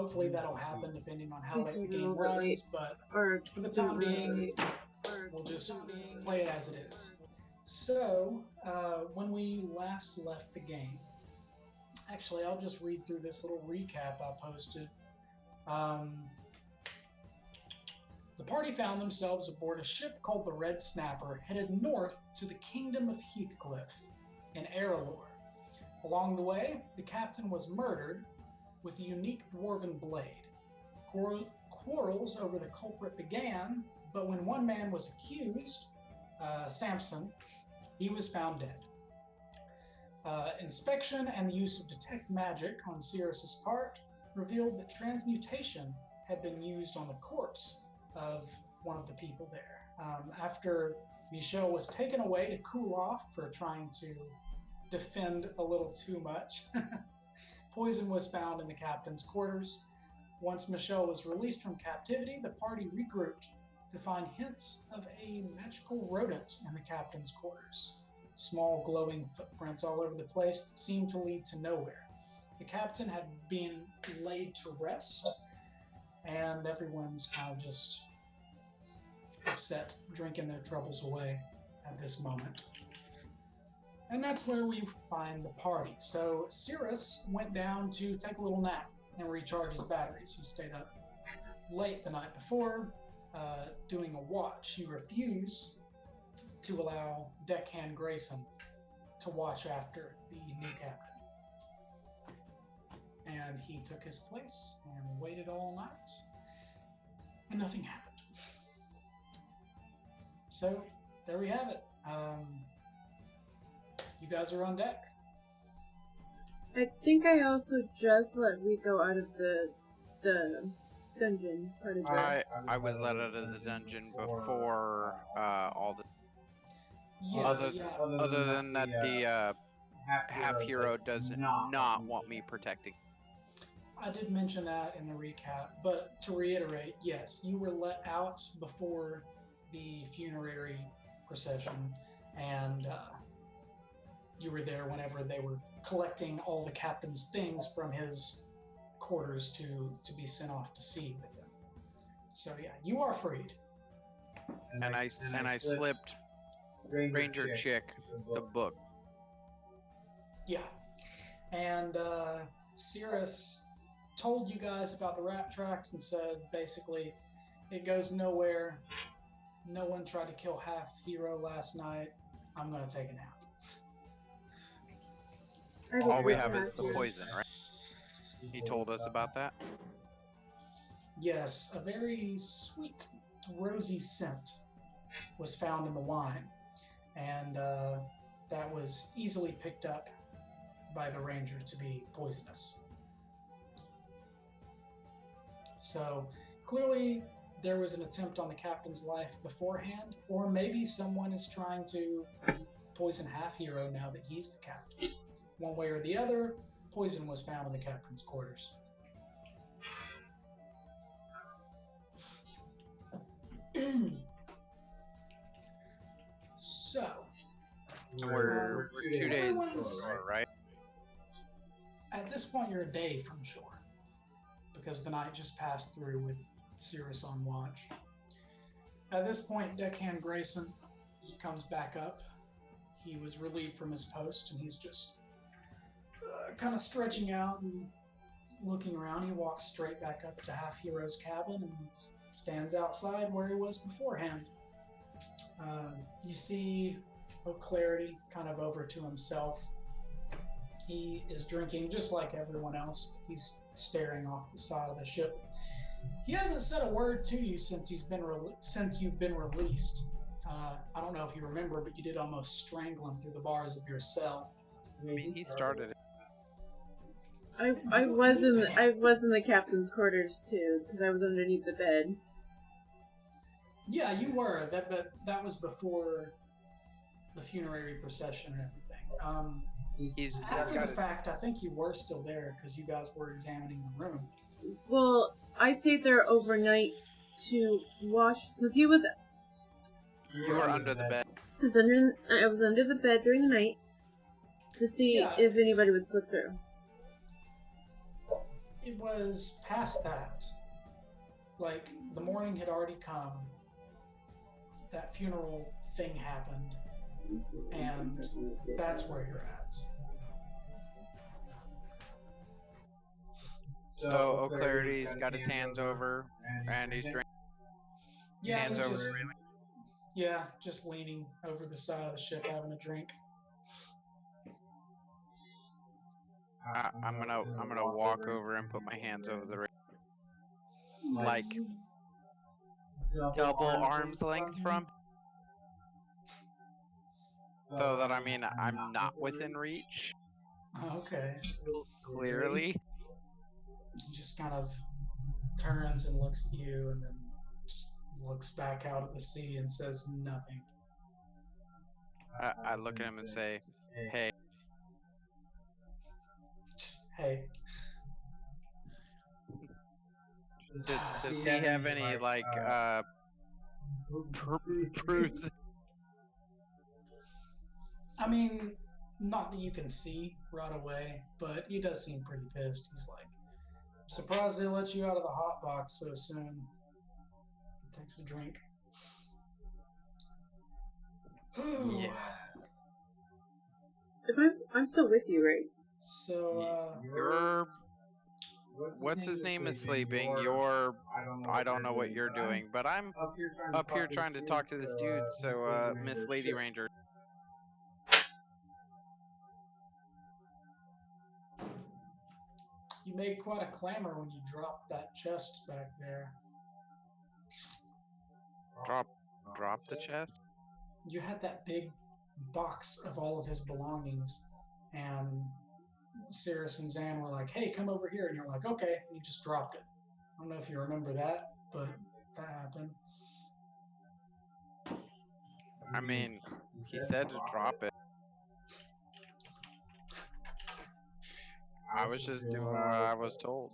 Hopefully that'll happen depending on how late the game runs, but for the time being, we'll just play it as it is. So, when we last left the game, actually, I'll just read through this little recap I posted. The party found themselves aboard a ship called the Red Snapper, headed north to the Kingdom of Heathcliff in Erelor. Along the way, the captain was murdered with a unique dwarven blade. Quarrels over the culprit began, but when one man was accused, Samson, he was found dead. Inspection and the use of detect magic on Sirris' part revealed that transmutation had been used on the corpse of one of the people there. After Michel was taken away to cool off for trying to defend a little too much, poison was found in the captain's quarters. Once Michel was released from captivity, the party regrouped to find hints of a magical rodent in the captain's quarters. Small glowing footprints all over the place that seemed to lead to nowhere. The captain had been laid to rest, and everyone's kind of just upset, drinking their troubles away at this moment. And that's where we find the party. So Sirris went down to take a little nap and recharge his batteries. He stayed up late the night before, doing a watch. He refused to allow Deckhand Grayson to watch after the new captain. And he took his place and waited all night, and nothing happened. So there we have it. You guys are on deck. I think I also just let Rico out of the dungeon part of it. I was let out of the dungeon before all the. Yeah, Other than that, the half hero does not want me protecting. I did mention that in the recap, but to reiterate, yes, you were let out before the funerary procession, and you were there whenever they were collecting all the captain's things from his quarters to be sent off to sea with him. So yeah, you are freed. And I slipped Ranger Chick the book. Yeah, and Sirris told you guys about the rat tracks and said basically it goes nowhere. No one tried to kill half hero last night. I'm gonna take a nap. All we have is the poison, right? He told us about that? Yes, a very sweet, rosy scent was found in the wine, and that was easily picked up by the ranger to be poisonous. So clearly there was an attempt on the captain's life beforehand, or maybe someone is trying to poison half hero now that he's the captain. One way or the other, poison was found in the captain's quarters. So, we're 2 days before, right? At this point, you're a day from shore, because the night just passed through with Sirris on watch. At this point, Deckhand Grayson comes back up. He was relieved from his post, and he's just kind of stretching out and looking around. He walks straight back up to Half Hero's cabin and stands outside where he was beforehand. You see O'Clarity kind of over to himself. He is drinking just like everyone else. He's staring off the side of the ship. He hasn't said a word to you since you've been released. I don't know if you remember, but you did almost strangle him through the bars of your cell. I mean, he started it. I was in the captain's quarters too, because I was underneath the bed. Yeah, you were. But that was before the funerary procession and everything. After the fact, I think you were still there because you guys were examining the room. Well, I stayed there overnight to wash, because he was. You were under the bed. I was under the bed during the night to see if anybody would slip through. It was past that. Like, the morning had already come. That funeral thing happened. And that's where you're at. So O'Clarity's got his hands over, and he's drinking. Yeah, Hands he's over just, the railing. yeah, just leaning over the side of the ship having a drink. I'm gonna walk over and put my hands over the railing. Like double arm's length from, so that I'm not within reach. Okay. Clearly. He just kind of turns and looks at you and then just looks back out at the sea and says nothing. I look at him and say, "Hey." Just, hey. Does he have any like bruises? I mean, not that you can see right away, but he does seem pretty pissed. He's like, I'm surprised they let you out of the hot box so soon. He takes a drink. Yeah. If I'm still with you, right? So, You're. What's his name is sleeping. You're. I don't know what you're doing, but I'm up here trying to talk to this dude. So, Miss Lady Ranger. you made quite a clamor when you dropped that chest back there. Drop the chest. You had that big box of all of his belongings, and Sirris and Xan were like, hey, come over here. And you're like, okay. And you just dropped it. I don't know if you remember that, but that happened. I mean, he said to drop it. I was just doing what I was told.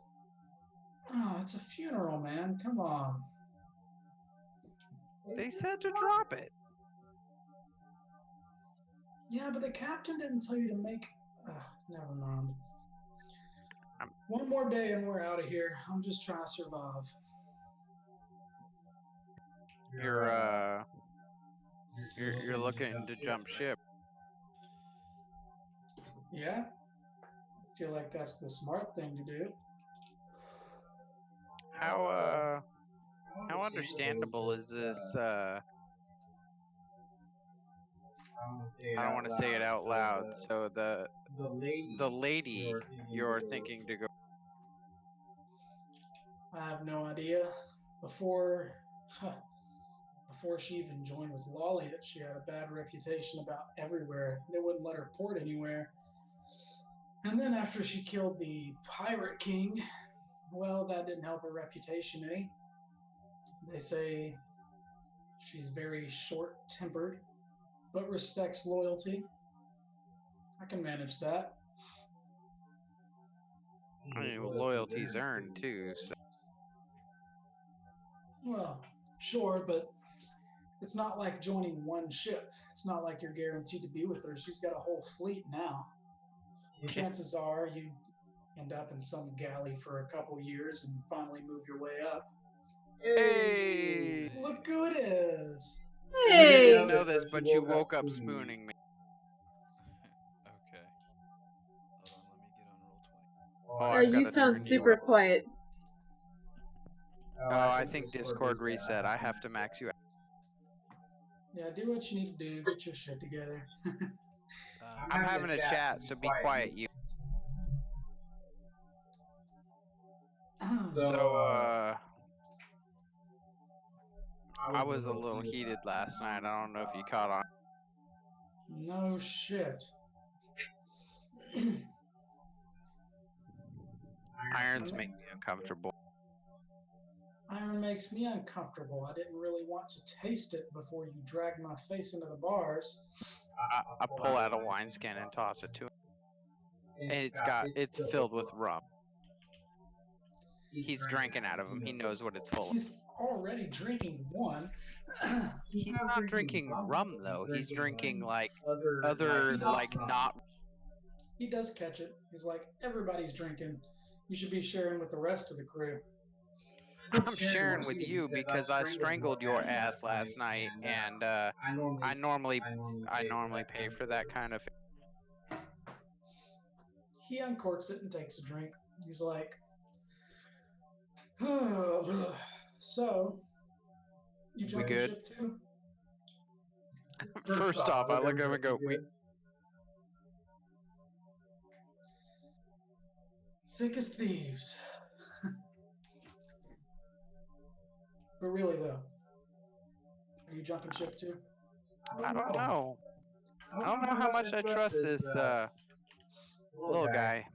Oh, it's a funeral, man. Come on. They said to drop it. Yeah, but the captain didn't tell you to make... never mind. One more day and we're out of here. I'm just trying to survive. You're looking to jump ship. Yeah? I feel like that's the smart thing to do. How understandable is this, I don't want to say it out loud, so the lady you're thinking to go... I have no idea. Before she even joined with Lolly, that she had a bad reputation about everywhere. They wouldn't let her port anywhere. And then after she killed the Pirate King, well, that didn't help her reputation any. They say she's very short-tempered, but respects loyalty. I can manage that. I mean, well, loyalty's earned, too, so... Well, sure, but it's not like joining one ship. It's not like you're guaranteed to be with her. She's got a whole fleet now. Chances are you end up in some galley for a couple years and finally move your way up. Hey! Look who it is! Hey! You didn't know this, but you woke up spooning me. Okay. Hold on, let me get on roll 20. Oh, I've You gotta sound turn you super up. quiet. Oh, I think Discord reset. I have to max you out. Yeah, do what you need to do. Get your shit together. I'm having a chat, so be quiet, you. So, I was a little heated last night. I don't know if you caught on. No shit. Irons make me uncomfortable. Iron makes me uncomfortable. I didn't really want to taste it before you dragged my face into the bars. I pull out a wineskin and toss it to him. And it's filled with rum. He's drinking out of them. He knows what it's full of. He's already drinking one. He's not drinking rum, though. He's drinking, like, other, like, not... He does catch it. He's like, everybody's drinking. You should be sharing with the rest of the crew. I'm sharing with you because I strangled your ass last night, and I normally pay for that kind of. He uncorks it and takes a drink. He's like, so, you We jumping good? ship too? First off, I look at him and go, "We." Thick as thieves. But really, though, are you jumping ship too? I don't know. I don't know how much I trust this little guy.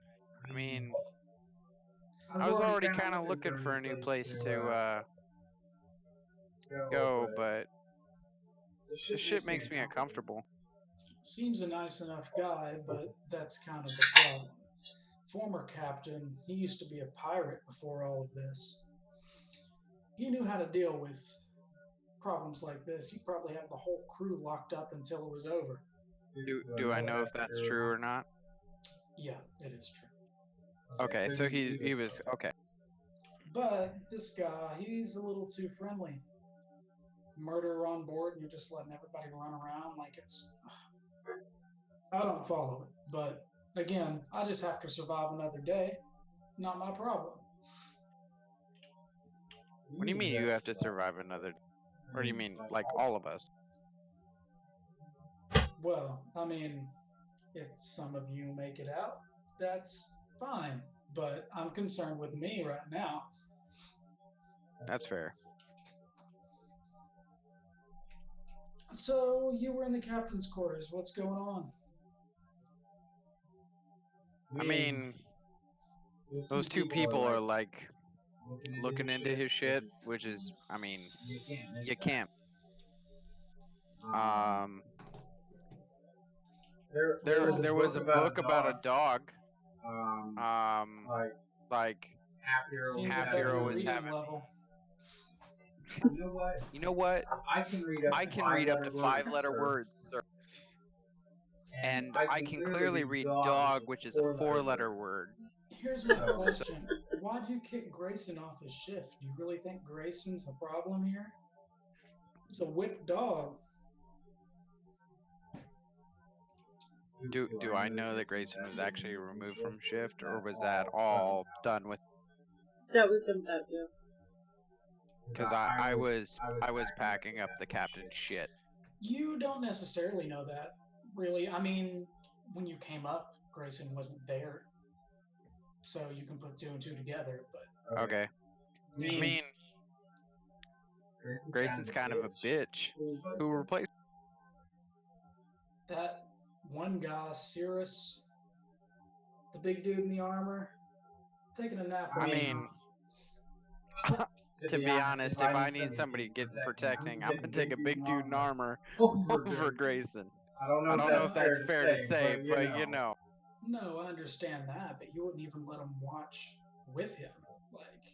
I mean, I was already kind of looking for a new place to go, but this shit makes me uncomfortable. Seems a nice enough guy, but that's kind of the problem. Former captain, he used to be a pirate before all of this. He knew how to deal with problems like this. He'd probably have the whole crew locked up until it was over. Do I know if that's true or not? Yeah, it is true. Okay, so he was okay. But this guy, he's a little too friendly. Murderer on board, and you're just letting everybody run around like it's. I don't follow it, but again, I just have to survive another day. Not my problem. What do you mean you have to survive another? Or do you mean like all of us? Well, I mean, if some of you make it out, that's fine. But I'm concerned with me right now. That's fair. So, you were in the captain's quarters. What's going on? I mean, those two people are like looking into his shit, which is, I mean, you can't. There was a book about a dog. Like half hero was having. Level. You know what? I can read up to 5-letter words, sir. And I can clearly read dog, which is a 4-letter word. Here's my question. Why'd you kick Grayson off his shift? Do you really think Grayson's the problem here? It's a whipped dog. Do I know that Grayson was actually removed from shift, or was that all done with? That was done without you. Because I was packing up the captain's shit. You don't necessarily know that, really. I mean, when you came up, Grayson wasn't there, so you can put 2 and 2 together. But okay, I mean, Grayson's kind of a bitch. Who replaced? That one guy, Sirris, the big dude in the armor, taking a nap. I mean, to be honest, if I need somebody getting protecting, I'm gonna take a big dude in armor over Grayson. I don't know if that's fair to say, but you know. No, I understand that, but you wouldn't even let him watch with him. Like,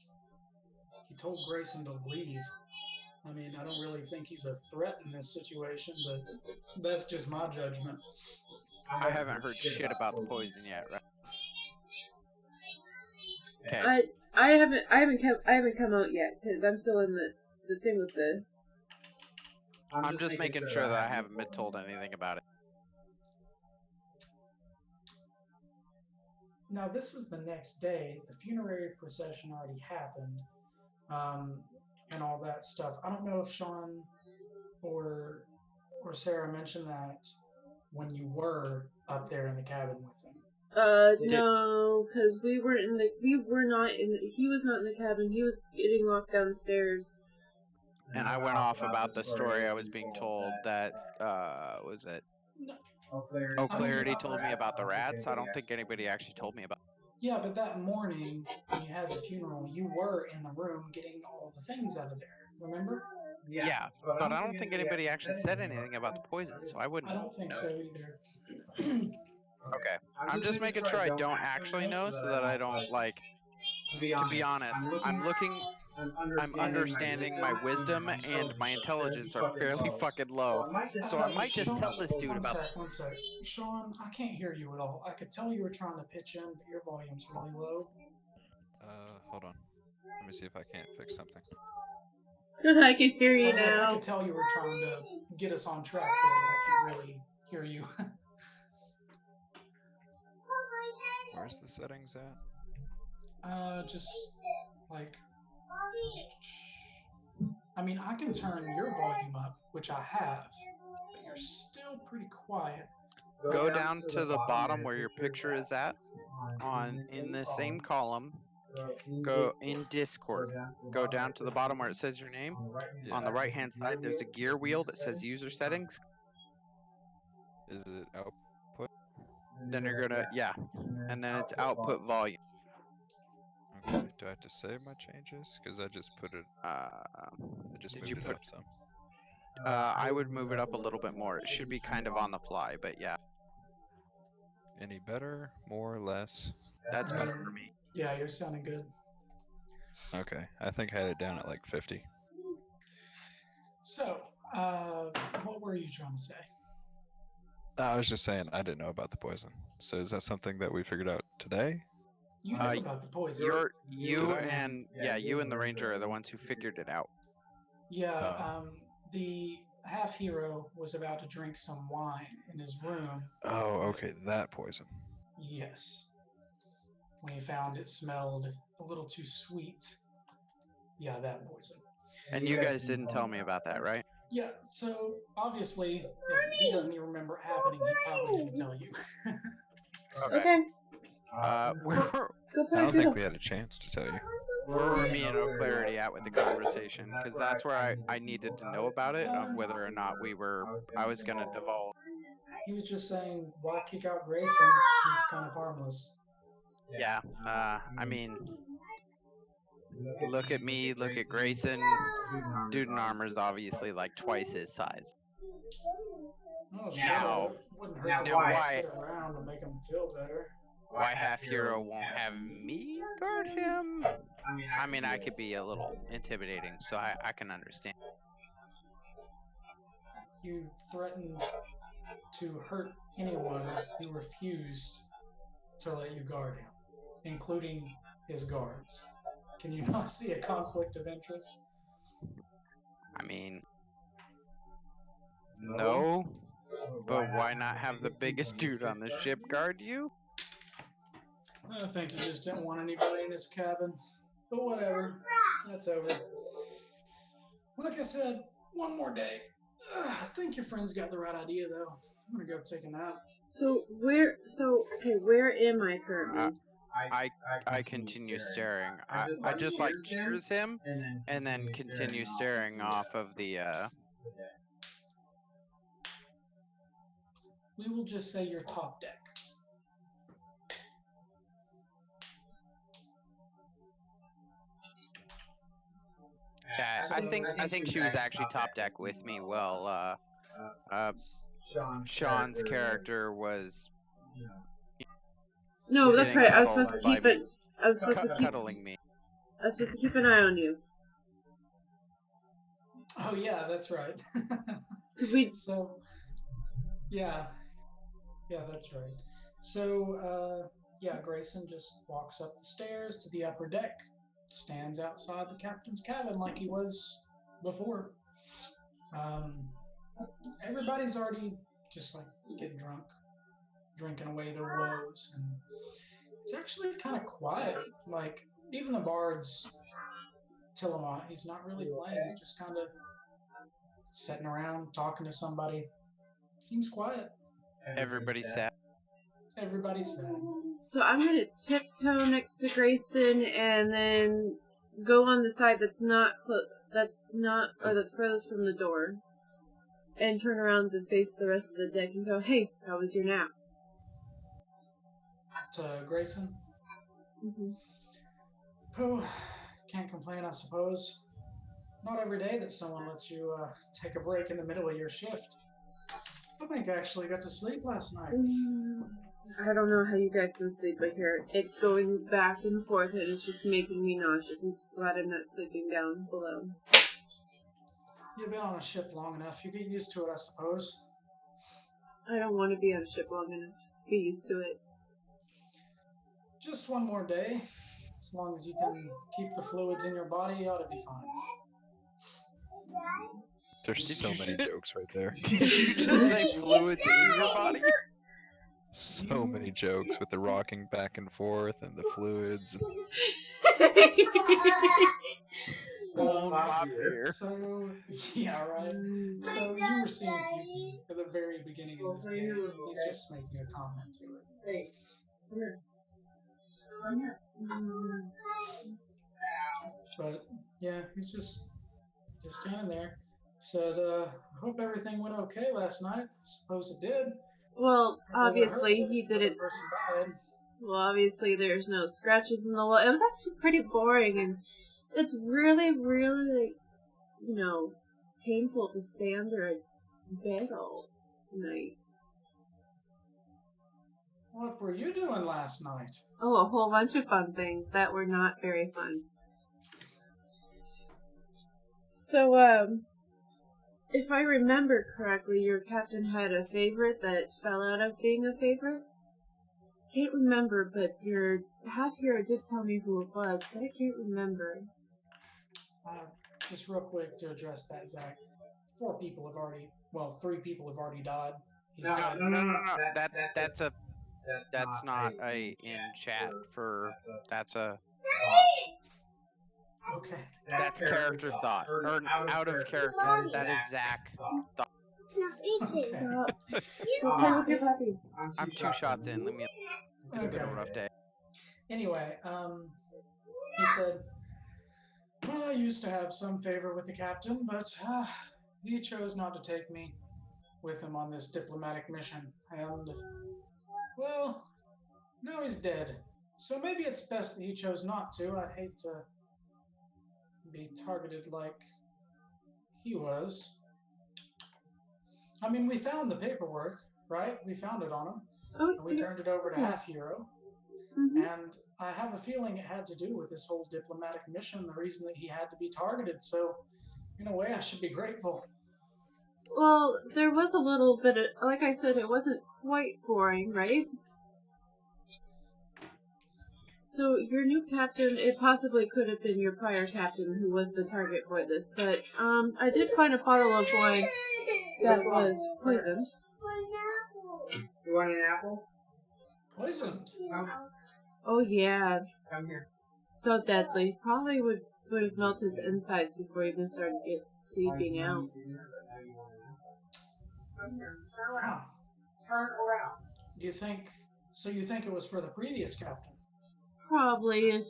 he told Grayson to leave. I mean, I don't really think he's a threat in this situation, but that's just my judgment. I haven't heard shit about the poison yet, right? Okay. I haven't come out yet because I'm still in the thing with the. I'm just making sure that I haven't been told anything about it. Now this is the next day. The funerary procession already happened, and all that stuff. I don't know if Sean or Sarah mentioned that when you were up there in the cabin with him. No, because he was not in the cabin. He was getting locked downstairs. And I went off about the story I was being told that, was it? No. O'Clarity told me about the rats. I don't think anybody actually told me about. Yeah, but that morning when you had the funeral, you were in the room getting all the things out of there. Remember? Yeah, but I don't think anybody actually said anything about the poison, so I wouldn't. I don't think so either. Okay, I'm just making sure I don't actually know, so that I don't like. To be honest, I'm understanding my wisdom and my intelligence are fairly fucking low, so I might just tell this dude about. One sec. Sean, I can't hear you at all. I could tell you were trying to pitch in, but your volume's really low. hold on. Let me see if I can't fix something. I can hear So you like, I now. could tell you were trying to get us on track there, but I can't really hear you. Where's the settings at? Just like, I mean, I can turn your volume up, which I have, but you're still pretty quiet. Go down to the bottom where your picture is at, in the same column. Go in Discord. Go down to the bottom where it says your name. Yeah. On the right-hand side, there's a gear wheel that says user settings. Is it output? Then you're gonna, yeah, and then it's output volume. Okay. Do I have to save my changes? Because I just put it. I just Did moved you it put? up some. I would move it up a little bit more. It should be kind of on the fly, but yeah, Any better? More? Less? that's better for me. Yeah, you're sounding good. Okay. I think I had it down at like 50. So, what were you trying to say? I was just saying I didn't know about the poison. So is that something that we figured out today? You knew about the poison. You and the ranger are the ones who figured it out. Yeah, Oh. The half hero was about to drink some wine in his room. Oh, okay, that poison. Yes. When he found it smelled a little too sweet. Yeah, that poison. And you guys didn't tell me about that, right? Yeah, so obviously, if he doesn't even remember it happening, he probably didn't tell you. Okay. Where Go play I don't Fiddle. think we had a chance to tell you. were me and O'Clarity at with the conversation? Because that's where I needed to know about it, of whether or not I was gonna divulge. He was just saying, why kick out Grayson? He's kind of harmless. Yeah, I mean, look at me, look at Grayson. Dude in armor is obviously like twice his size. Oh, Now- sure. It wouldn't hurt to now just why- sit around and make him feel better. Why half hero won't have me guard him? I mean, I could be a little intimidating, so I can understand. You threatened to hurt anyone who refused to let you guard him, including his guards. Can you not see a conflict of interest? I mean, no, but why not have the biggest dude on the ship guard you? I think he just didn't want anybody in his cabin. But whatever. That's over. Like I said, one more day. I think your friend's got the right idea, though. I'm gonna go take a nap. Where am I currently? I continue staring. I just like cheers him and then continue staring off of the We will just say you're top deck. I think she was actually top deck with me. Well, Sean's character was No, that's getting right. I was cuddled supposed to by keep me. it. I was supposed to keep. Cuddling me. I was supposed to keep an eye on you. Oh yeah, that's right. So, yeah, that's right. So, Grayson just walks up the stairs to the upper deck, stands outside the captain's cabin like he was before. Everybody's already just like getting drunk, drinking away their woes, and it's actually kind of quiet. Like even the bards, Tillamook, he's not really playing. He's just kind of sitting around talking to somebody. Seems quiet. Everybody's sad. Everybody's sad. So I'm gonna tiptoe next to Grayson and then go on the side that's that's furthest from the door, and turn around to face the rest of the deck and go, "Hey, how was your nap?" To Grayson. Mm-hmm. Oh, can't complain, I suppose. Not every day that someone lets you take a break in the middle of your shift. I think I actually got to sleep last night. I don't know how you guys can sleep, but here it's going back and forth, and it's just making me nauseous. I'm just glad I'm not sleeping down below. You've been on a ship long enough. You get used to it, I suppose. I don't want to be on a ship long enough to be used to it. Just one more day. As long as you can keep the fluids in your body, you ought to be fine. There's so many jokes right there. Did you just say fluids in your body? So many jokes with the rocking back and forth and the fluids. My beer. So, yeah, right. So you were seeing puking at the very beginning of this game. He's just making a comment to it. But yeah, he's just standing there. Said, I hope everything went okay last night. Suppose it did. Well, obviously he didn't. Person died. Well, obviously there's no scratches in the wall. It was actually pretty boring, and it's really, really, painful to stay under a bed all night. What were you doing last night? Oh, a whole bunch of fun things that were not very fun. So, if I remember correctly, your captain had a favorite that fell out of being a favorite? Can't remember, but your half-hero did tell me who it was, but I can't remember. Just real quick to address that, Zach. 3 people have already died. No. That's not in chat for. That's a. Okay. That's character thought. Or out of character. That is Zach thought. I'm 2 shots in. It's been a rough day. Anyway, he said, well, I used to have some favor with the captain, but he chose not to take me with him on this diplomatic mission. And, well, now he's dead. So maybe it's best that he chose not to. I'd hate to be targeted like he was. I mean, we found the paperwork, right? We found it on him. Oh, and we turned it over to half-hero. Mm-hmm. And I have a feeling it had to do with this whole diplomatic mission, the reason that he had to be targeted. So, in a way, I should be grateful. Well, there was a little bit of, like I said, it wasn't quite boring, right? So, your new captain, it possibly could have been your prior captain who was the target for this, but I did find a bottle of wine that was poisoned. You want an apple? Poisoned? Oh, yeah. Come here. So deadly. Probably would have melted his insides before he even started seeping out. Wow. Turn around. You think it was for the previous captain? Probably, if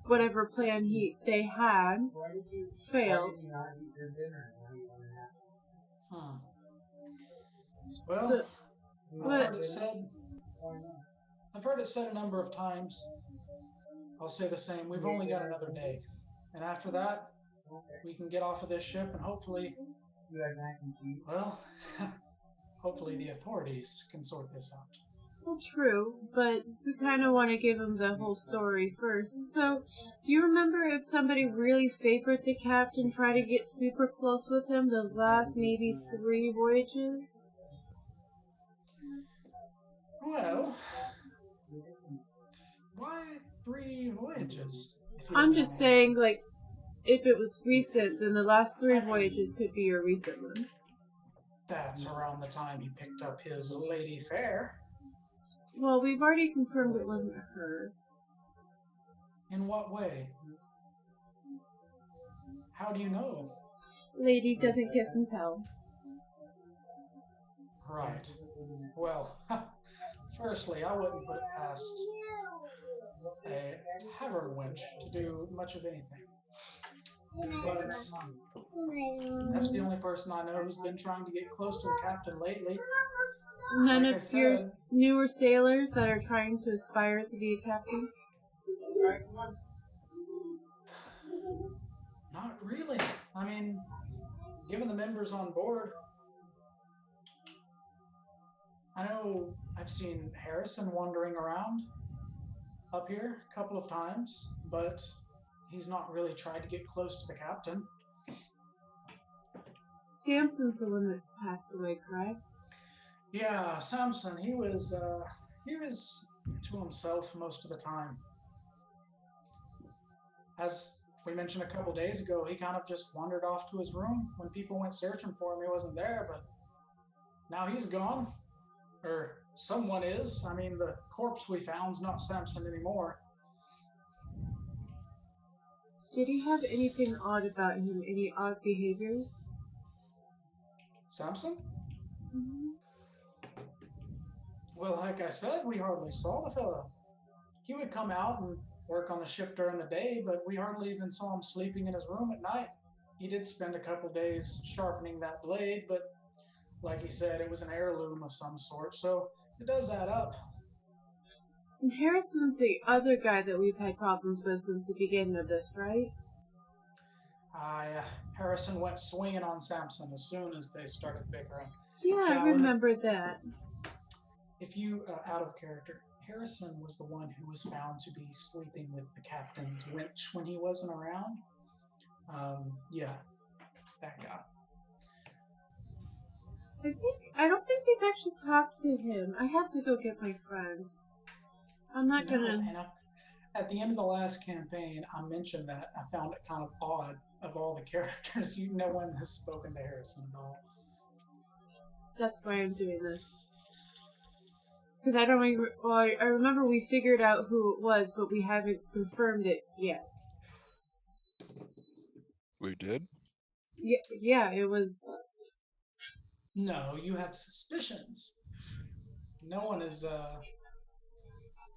whatever plan they had failed. Well, So, I've heard it said a number of times. I'll say the same. We've only got another day. And after that, we can get off of this ship and hopefully, well, hopefully the authorities can sort this out. Well, true, but we kind of want to give him the whole story first. So, do you remember if somebody really favored the captain, tried to get super close with him the last maybe 3 voyages? Well, why 3 voyages? I'm just saying, like, if it was recent, then the last 3 voyages could be your recent ones. That's around the time he picked up his lady fair. Well, we've already confirmed it wasn't her. In what way? How do you know? Lady doesn't kiss and tell. Right. Well, firstly, I wouldn't put it past a tavern wench to do much of anything. But that's the only person I know who's been trying to get close to the captain lately. None Like of your newer sailors that are trying to aspire to be a captain? Not really. I mean, given the members on board, I know I've seen Harrison wandering around up here a couple of times, but he's not really tried to get close to the captain. Samson's the one that passed away, correct? Yeah, Samson, he was to himself most of the time. as we mentioned a couple days ago, he kind of just wandered off to his room. When people went searching for him, he wasn't there, but now he's gone. Or someone is. I mean, the corpse we found's not Samson anymore. Did he have anything odd about him? Any odd behaviors? Samson? Mm-hmm. Well, like I said, we hardly saw the fellow. He would come out and work on the ship during the day, but we hardly even saw him sleeping in his room at night. He did spend a couple days sharpening that blade, but like he said, it was an heirloom of some sort, so it does add up. And Harrison's the other guy that we've had problems with since the beginning of this, right? Harrison went swinging on Samson as soon as they started bickering. Yeah, I remember that. If you, out of character, Harrison was the one who was found to be sleeping with the captain's winch when he wasn't around. Yeah, that guy. I don't think we've actually talked to him. I have to go get my friends. I'm not gonna... At the end of the last campaign, I mentioned that I found it kind of odd of all the characters. No one has spoken to Harrison at all. That's why I'm doing this. Because I don't remember... Well, I remember we figured out who it was, but we haven't confirmed it yet. We did? Yeah, it was... No, you have suspicions. No one is,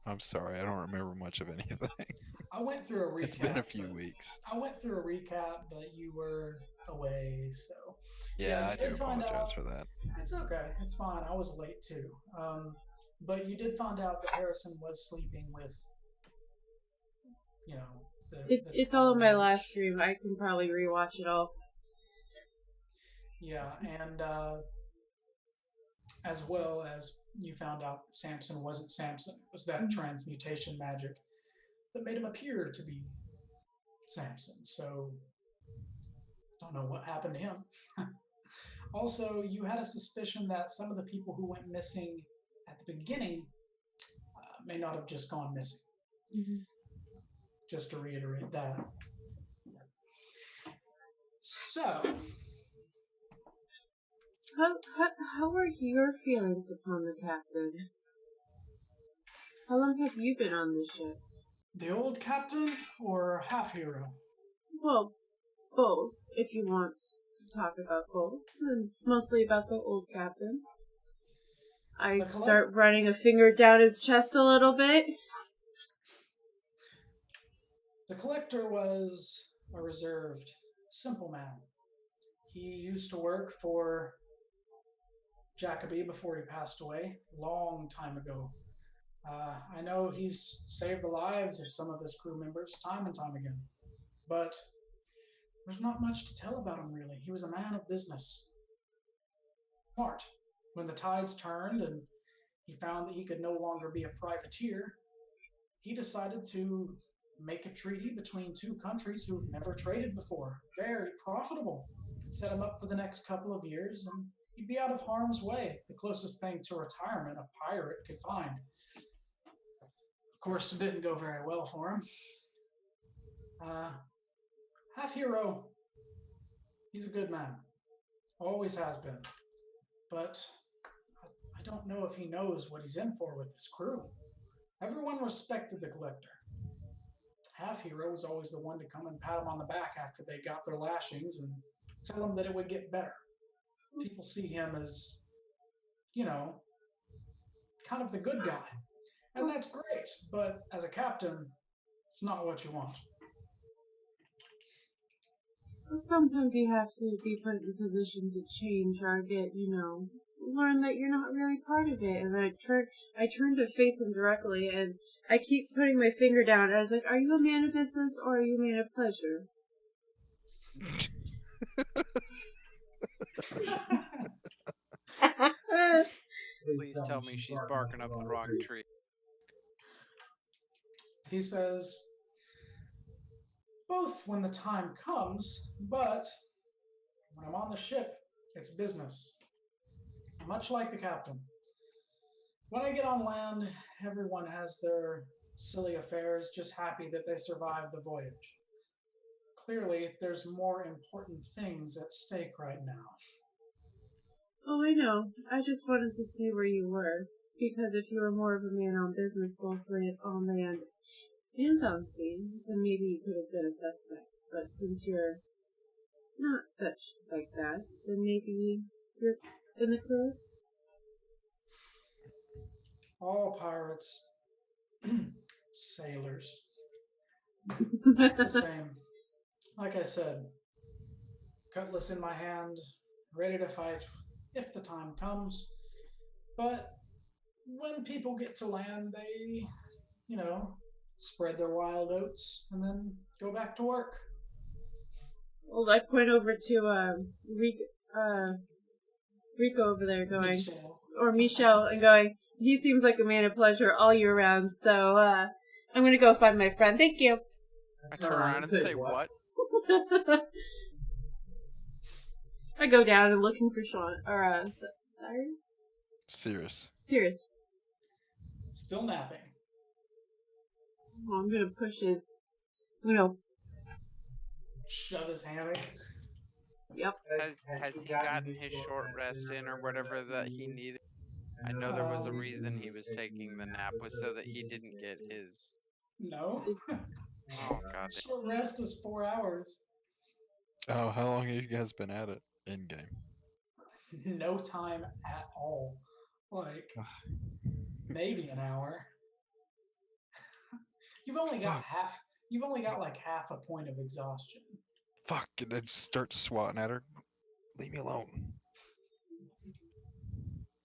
I'm sorry, I don't remember much of anything. I went through a recap. It's been a few weeks. I went through a recap, but you were away, so... Yeah, I do apologize for that. It's okay. It's fine. I was late, too. But you did find out that Harrison was sleeping with, it's all in my last stream. I can probably rewatch it all. Yeah, and as well as you found out that Samson wasn't Samson. It was that transmutation magic that made him appear to be Samson. So, don't know what happened to him. Also, you had a suspicion that some of the people who went missing at the beginning may not have just gone missing. Mm-hmm. Just to reiterate that. So... How are your feelings upon the captain? How long have you been on this ship? The old captain or half hero? Well, both, if you want to talk about both. And mostly about the old captain. I start running a finger down his chest a little bit. The collector was a reserved, simple man. He used to work for Jacoby before he passed away, long time ago. I know he's saved the lives of some of his crew members time and time again, but there's not much to tell about him, really. He was a man of business. Smart. When the tides turned and he found that he could no longer be a privateer, he decided to make a treaty between two countries who've never traded before. Very profitable. Could set him up for the next couple of years, and he'd be out of harm's way, the closest thing to retirement a pirate could find. Of course, it didn't go very well for him. Half hero, he's a good man. Always has been. But I don't know if he knows what he's in for with this crew. Everyone respected the collector. Half hero was always the one to come and pat him on the back after they got their lashings and tell him that it would get better. People see him as, kind of the good guy. And that's great, but as a captain, it's not what you want. Sometimes you have to be put in positions to change or get, learn that you're not really part of it. And I turned to face him directly, and I keep putting my finger down. And I was like, "Are you a man of business or are you a man of pleasure?" Please tell me she's barking up the wrong tree. He says, both when the time comes, but when I'm on the ship, it's business. Much like the captain. When I get on land, everyone has their silly affairs, just happy that they survived the voyage. clearly there's more important things at stake right now. Oh, I know. I just wanted to see where you were. Because if you were more of a man on business, both on land and on sea, then maybe you could have been a suspect. But since you're not such like that, then maybe you're in the clear? All pirates, sailors, the same. Like I said, cutlass in my hand, ready to fight if the time comes. But when people get to land, they, spread their wild oats and then go back to work. Well, I point over to Rico over there going, or Michelle, and going, he seems like a man of pleasure all year round, so I'm gonna go find my friend. Thank you. I turn around and say, what? I go down and looking for Sean, or Sirris? Sirris. Still napping. Well, I'm gonna push his, shove his hammock. Yep. Has he gotten his short rest in or whatever that he needed? I know there was a reason he was taking the nap, was so that he didn't get his... No. Oh, God. Short rest is 4 hours. Oh, how long have you guys been at it in-game? No time at all. Like, maybe an hour. You've only got like half a point of exhaustion. Fuck, and I just start swatting at her. Leave me alone.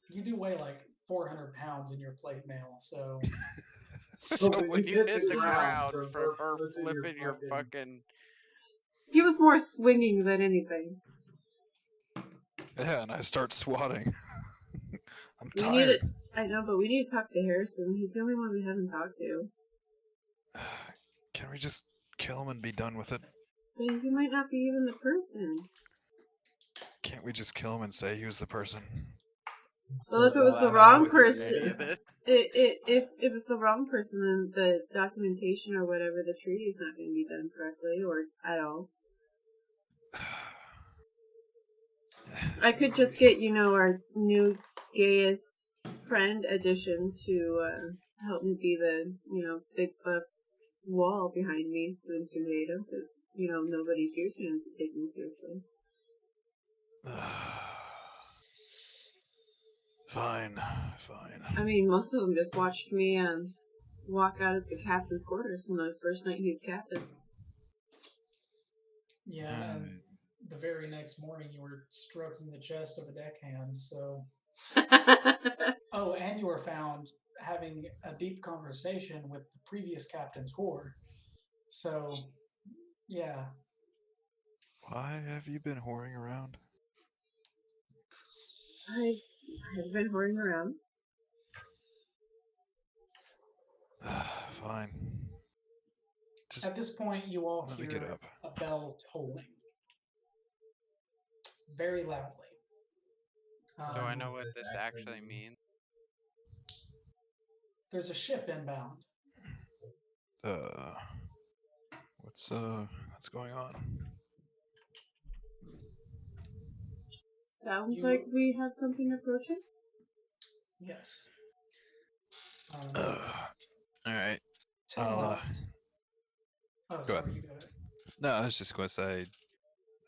You do weigh like 400 pounds in your plate mail, so... So when you hit the ground for her flipping your fucking... He was more swinging than anything. Yeah, and I start swatting. I'm tired. I know, but we need to talk to Harrison. He's the only one we haven't talked to. Can we just kill him and be done with it? But he might not be even the person. Can't we just kill him and say he was the person? Well, if it was the wrong person, if it's the wrong person, then the documentation or whatever, the treaty is not going to be done correctly or at all. I could just get, our new gayest friend addition to help me be the, big buff wall behind me to intimidate him, because, nobody here's going to take me seriously. Fine. I mean, most of them just watched me walk out of the captain's quarters on the first night he's captain. Yeah, and the very next morning you were stroking the chest of a deckhand, so... Oh, and you were found having a deep conversation with the previous captain's whore. So, yeah. Why have you been whoring around? I've been whoring around. Fine. At this point, you all hear up. a bell tolling. Very loudly. Do I know what this actually means? There's a ship inbound. What's going on? Sounds like we have something approaching. Yes. Alright. Oh, sorry, ahead. you go ahead. No, I was just going to say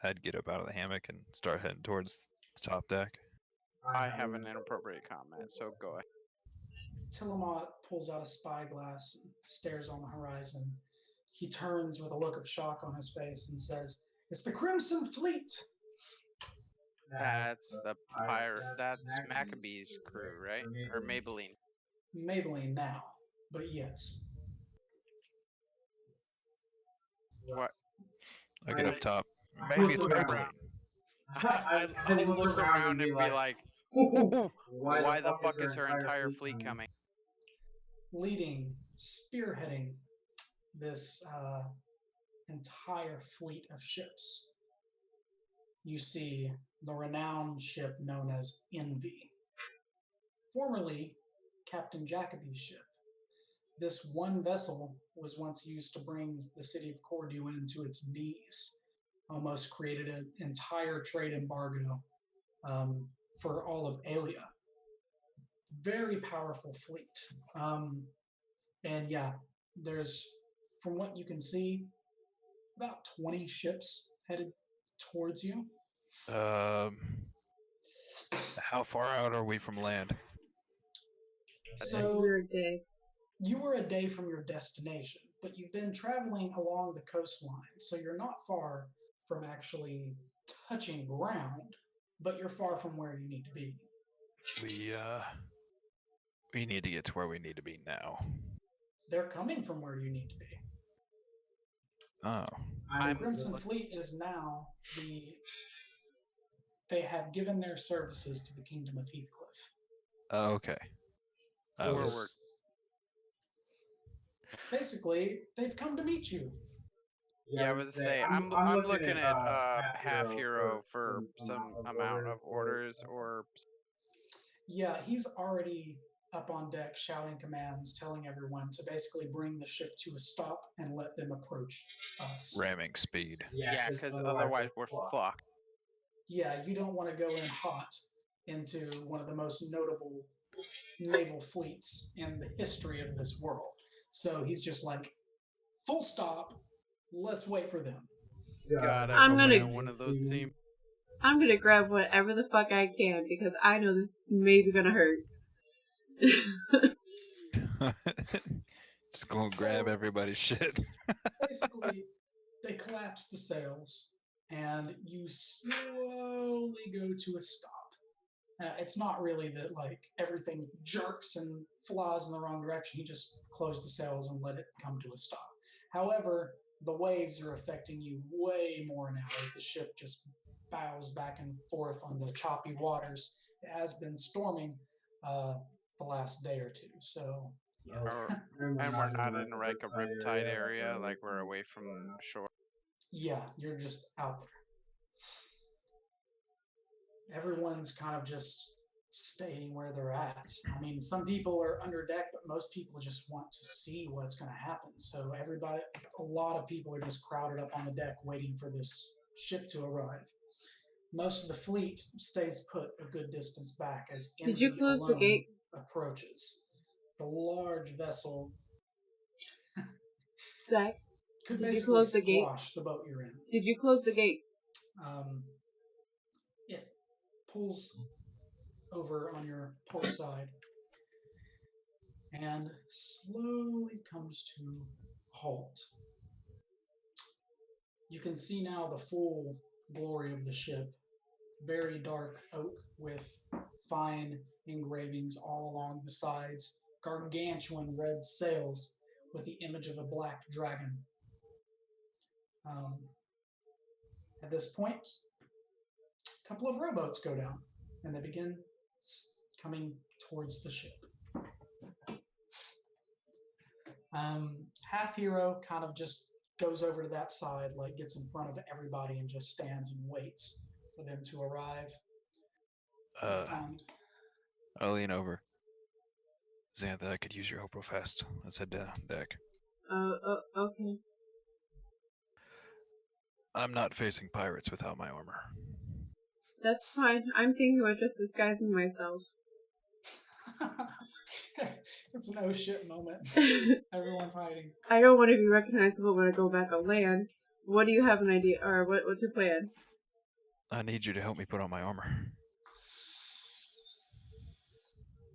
I'd get up out of the hammock and start heading towards the top deck. I have an inappropriate comment, so go ahead. Tillamook pulls out a spyglass and stares on the horizon. He turns with a look of shock on his face and says, "It's the Crimson Fleet!" That's the pirate. That's Maccabee's crew, right? Or Maybelline. Maybelline now, but yes. What? I get up top. Maybe it's Maybelline. I look around and be like, why the fuck is her entire fleet coming? Spearheading this entire fleet of ships, you see the renowned ship known as Envy, formerly Captain Jacoby's ship. This one vessel was once used to bring the city of Cordu into its knees, almost created an entire trade embargo for all of Aelia. Very powerful fleet. And yeah, there's, from what you can see, about 20 ships headed towards you. How far out are we from land? So You're a day. you were a day from your destination, but you've been traveling along the coastline, so you're not far from actually touching ground, but you're far from where you need to be. We need to get to where we need to be now. They're coming from where you need to be. Oh. The Crimson Fleet is now they have given their services to the Kingdom of Heathcliff. Oh, okay. Basically, they've come to meet you. Yeah, I was say I'm looking at half hero for some amount of orders or. Yeah, he's already up on deck shouting commands, telling everyone to basically bring the ship to a stop and let them approach us. Ramming speed. Yeah, because otherwise we're fucked. Yeah, you don't want to go in hot into one of the most notable naval fleets in the history of this world. So he's just like, full stop, let's wait for them. God, I'm gonna one of those themes. I'm gonna grab whatever the fuck I can because I know this may be gonna hurt. Just gonna grab everybody's shit. Basically, they collapse the sails and you slowly go to a stop. It's not really that like everything jerks and flies in the wrong direction. He just closed the sails and let it come to a stop. However, the waves are affecting you way more now as the ship just bows back and forth on the choppy waters. It has been storming the last day or two, so yeah. And we're not in like a riptide area, like we're away from shore. Yeah, you're just out there. Everyone's kind of just staying where they're at. I mean, some people are under deck, but most people just want to see what's going to happen. So a lot of people are just crowded up on the deck waiting for this ship to arrive. Most of the fleet stays put a good distance back as Did you close the gate? Approaches. The large vessel Zach, could did you basically close the gate? squash the boat you're in. Did you close the gate? It pulls over on your port side and slowly comes to a halt. You can see now the full glory of the ship. Very dark oak with fine engravings all along the sides, gargantuan red sails with the image of a black dragon. At this point, a couple of rowboats go down and they begin coming towards the ship. Half hero kind of just goes over to that side, like gets in front of everybody and just stands and waits for them to arrive. I'll lean over. Xan'Tha, I could use your help real fast. Let's head down deck. Okay. I'm not facing pirates without my armor. That's fine. I'm thinking about just disguising myself. It's an oh shit moment. Everyone's hiding. I don't want to be recognizable when I go back on land. What do you have an idea, or what's your plan? I need you to help me put on my armor.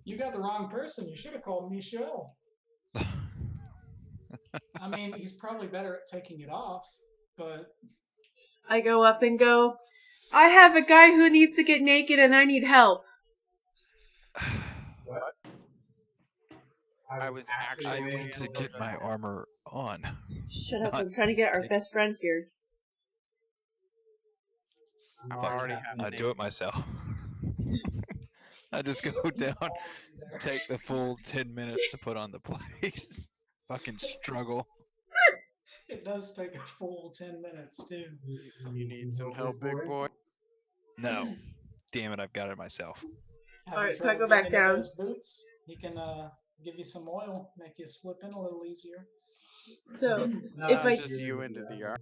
You got the wrong person. You should have called Michelle. I mean, he's probably better at taking it off, but... I go up and go, I have a guy who needs to get naked and I need help. What? I need to get my armor on. Shut up, I'm trying to get our best friend here. I do it myself. I just go down, take the full 10 minutes to put on the place. Fucking struggle. It does take a full 10 minutes, too. You need some help, big boy? No. Damn it, I've got it myself. Alright, so I go back down. Those boots, he can give you some oil, make you slip in a little easier. So, No, if I Just you into the yard.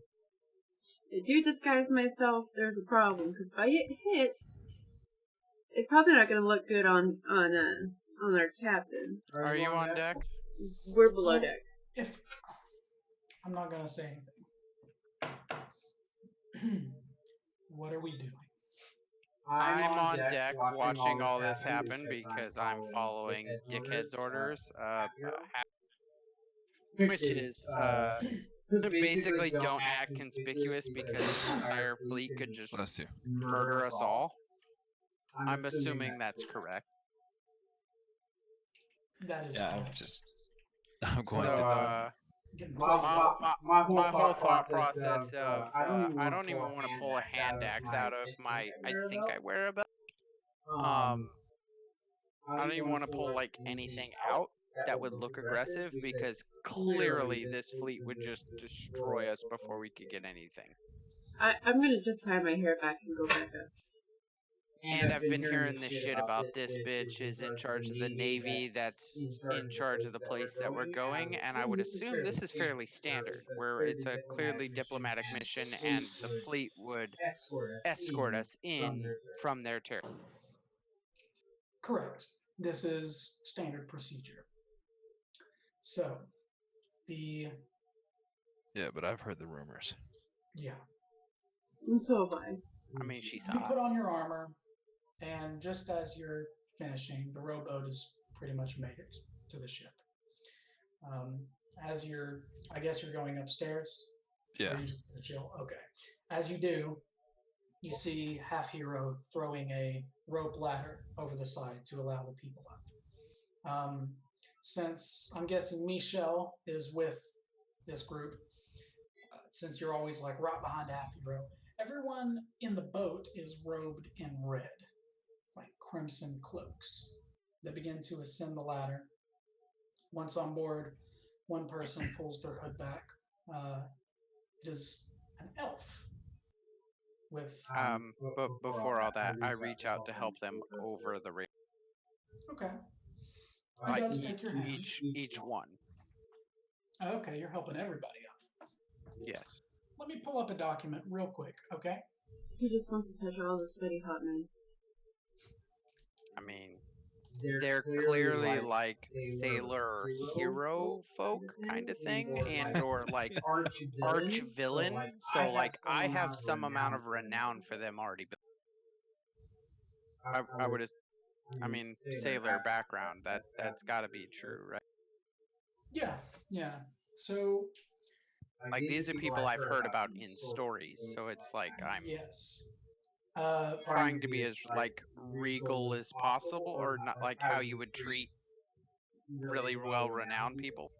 do disguise myself, there's a problem, because if I get hit, it's probably not going to look good on our captain. Are you on deck? We're below Well, deck. If I'm not going to say anything. What are we doing? I'm on deck watching all this happen because I'm following Dickhead's orders, which is basically don't act conspicuous because the entire fleet could just Bless you. murder us all. I'm assuming that's correct. That is Yeah, correct. I'm going So, to. Getting my whole thought process of I don't even want to pull a hand axe out of my. I think I wear a belt. I don't even want to pull like anything out that would look aggressive because clearly this fleet would just destroy us before we could get anything. I'm going to just tie my hair back and go back up. And I've been hearing this shit about this bitch is in charge of the Navy that's in charge of the place that we're going, and I would assume this is fairly standard, where it's a clearly diplomatic mission and the fleet would escort us in from their territory. Correct. This is standard procedure. So, yeah, Yeah, but I've heard the rumors. And so have I. I mean, she's you hot. put on your armor, and just as you're finishing, the rowboat has pretty much made it to the ship. I guess you're going upstairs? Yeah. Or you just chill? Okay. As you do, you see Half Hero throwing a rope ladder over the side to allow the people up. Since I'm guessing Michelle is with this group, since you're always like right behind Half Hero, everyone in the boat is robed in red, like crimson cloaks. They begin to ascend the ladder. Once on board, one person pulls their hood back. It is an elf with. But before all that, I reach out to help them over the rail. Okay. He Like does take your hand. each one. Okay, you're helping everybody up. Yes. Let me pull up a document real quick, okay? He just wants to touch all the sweaty hot men. I mean, they're clearly like sailor hero folk kind of thing, and or like arch villain. So like I have some amount of renown for them already built. I would. I mean, sailor background. That's got to be true, right? Yeah. So like these are people I've heard about in stories, so it's like I'm yes. trying to be as like regal as possible, or not like how you would treat really well-renowned people.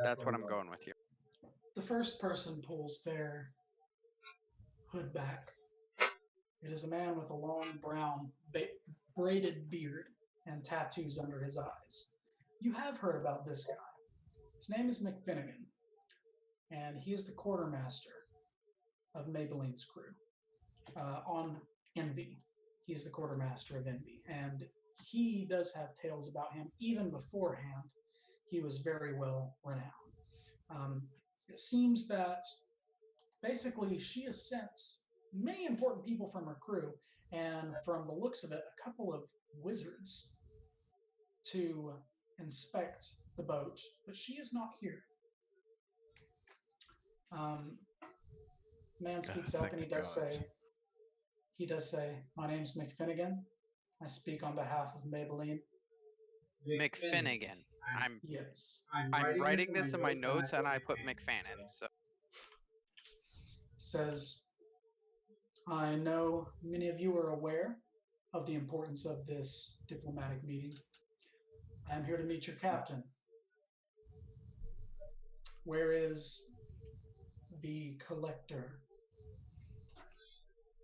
That's what I'm going with here. The first person pulls their hood back. It is a man with a long brown braided beard and tattoos under his eyes. You have heard about this guy. His name is McFinnigan, and he is the quartermaster of Maybelline's crew on Envy. He is the quartermaster of Envy, and he does have tales about him. Even beforehand, he was very well renowned. It seems that basically she has sent many important people from her crew, and from the looks of it, a couple of wizards to inspect the boat, but she is not here. Man speaks up and he does say, "My name's McFinnigan. I speak on behalf of Maybelline." McFinnigan. Yes. I'm writing this in my notes and I put McFannon. So says, "I know many of you are aware of the importance of this diplomatic meeting. I am here to meet your captain. Where is the collector?"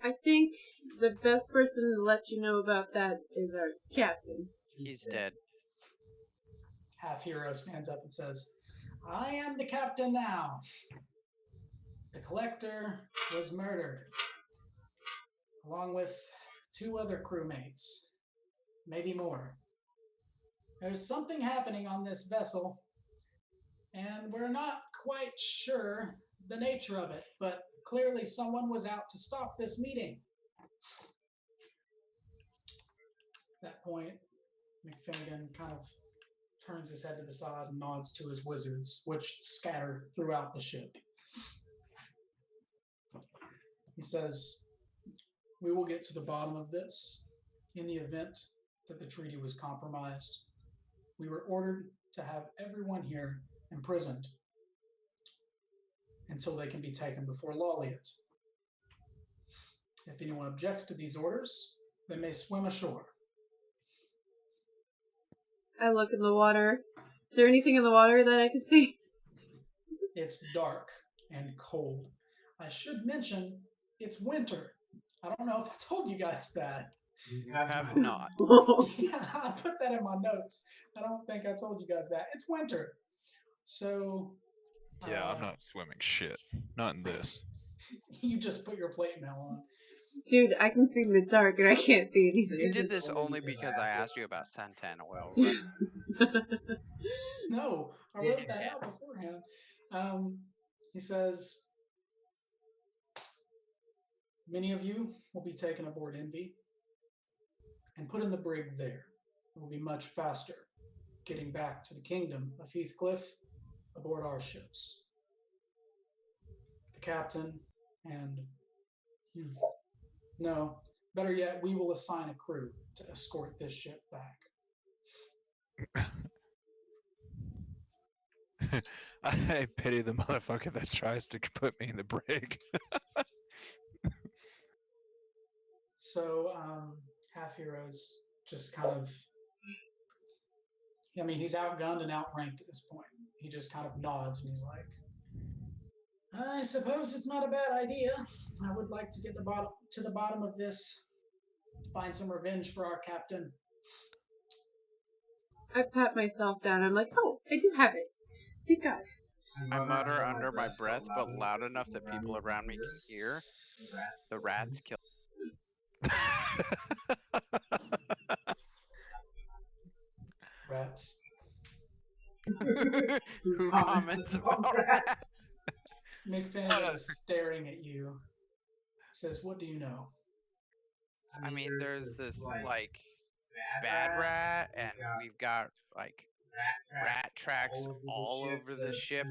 I think the best person to let you know about that is our captain. he's dead. Half Hero stands up and says, "I am the captain now. The collector was murdered, along with 2 other crewmates, maybe more. There's something happening on this vessel, and we're not quite sure the nature of it, but clearly someone was out to stop this meeting. At that point, McFinnigan kind of turns his head to the side and nods to his wizards, which scatter throughout the ship. He says, "We will get to the bottom of this. In the event that the treaty was compromised, we were ordered to have everyone here imprisoned until they can be taken before Lawliot. If anyone objects to these orders, they may swim ashore." I look in the water. Is there anything in the water that I can see? It's dark and cold. I should mention, it's winter. I don't know if I told you guys that. You have not. Yeah, I put that in my notes. I don't think I told you guys that. It's winter. So... Yeah, I'm not swimming shit. Not in this. You just put your plate mail on. Dude, I can see in the dark and I can't see anything. You did this only because I asked you about Xan'Tha oil, right? No, I wrote that out beforehand. He says, "Many of you will be taken aboard Envy and put in the brig there. It will be much faster getting back to the kingdom of Heathcliff aboard our ships. The captain and... No, better yet, we will assign a crew to escort this ship back." I pity the motherfucker that tries to put me in the brig. So, Half Heroes just kind of... I mean, he's outgunned and outranked at this point. He just kind of nods and he's like, "I suppose it's not a bad idea. I would like to get to the bottom of this, find some revenge for our captain." I pat myself down. I'm like, oh, I do have it. Thank God. I mutter under my breath, but loud enough that people around me can hear. The rats kill. Rats. Who comments about rats? McFinnigan is staring at you. Says, "What do you know?" I mean, there's this, like, bad rat, and we've got, like, rat tracks all over the ship.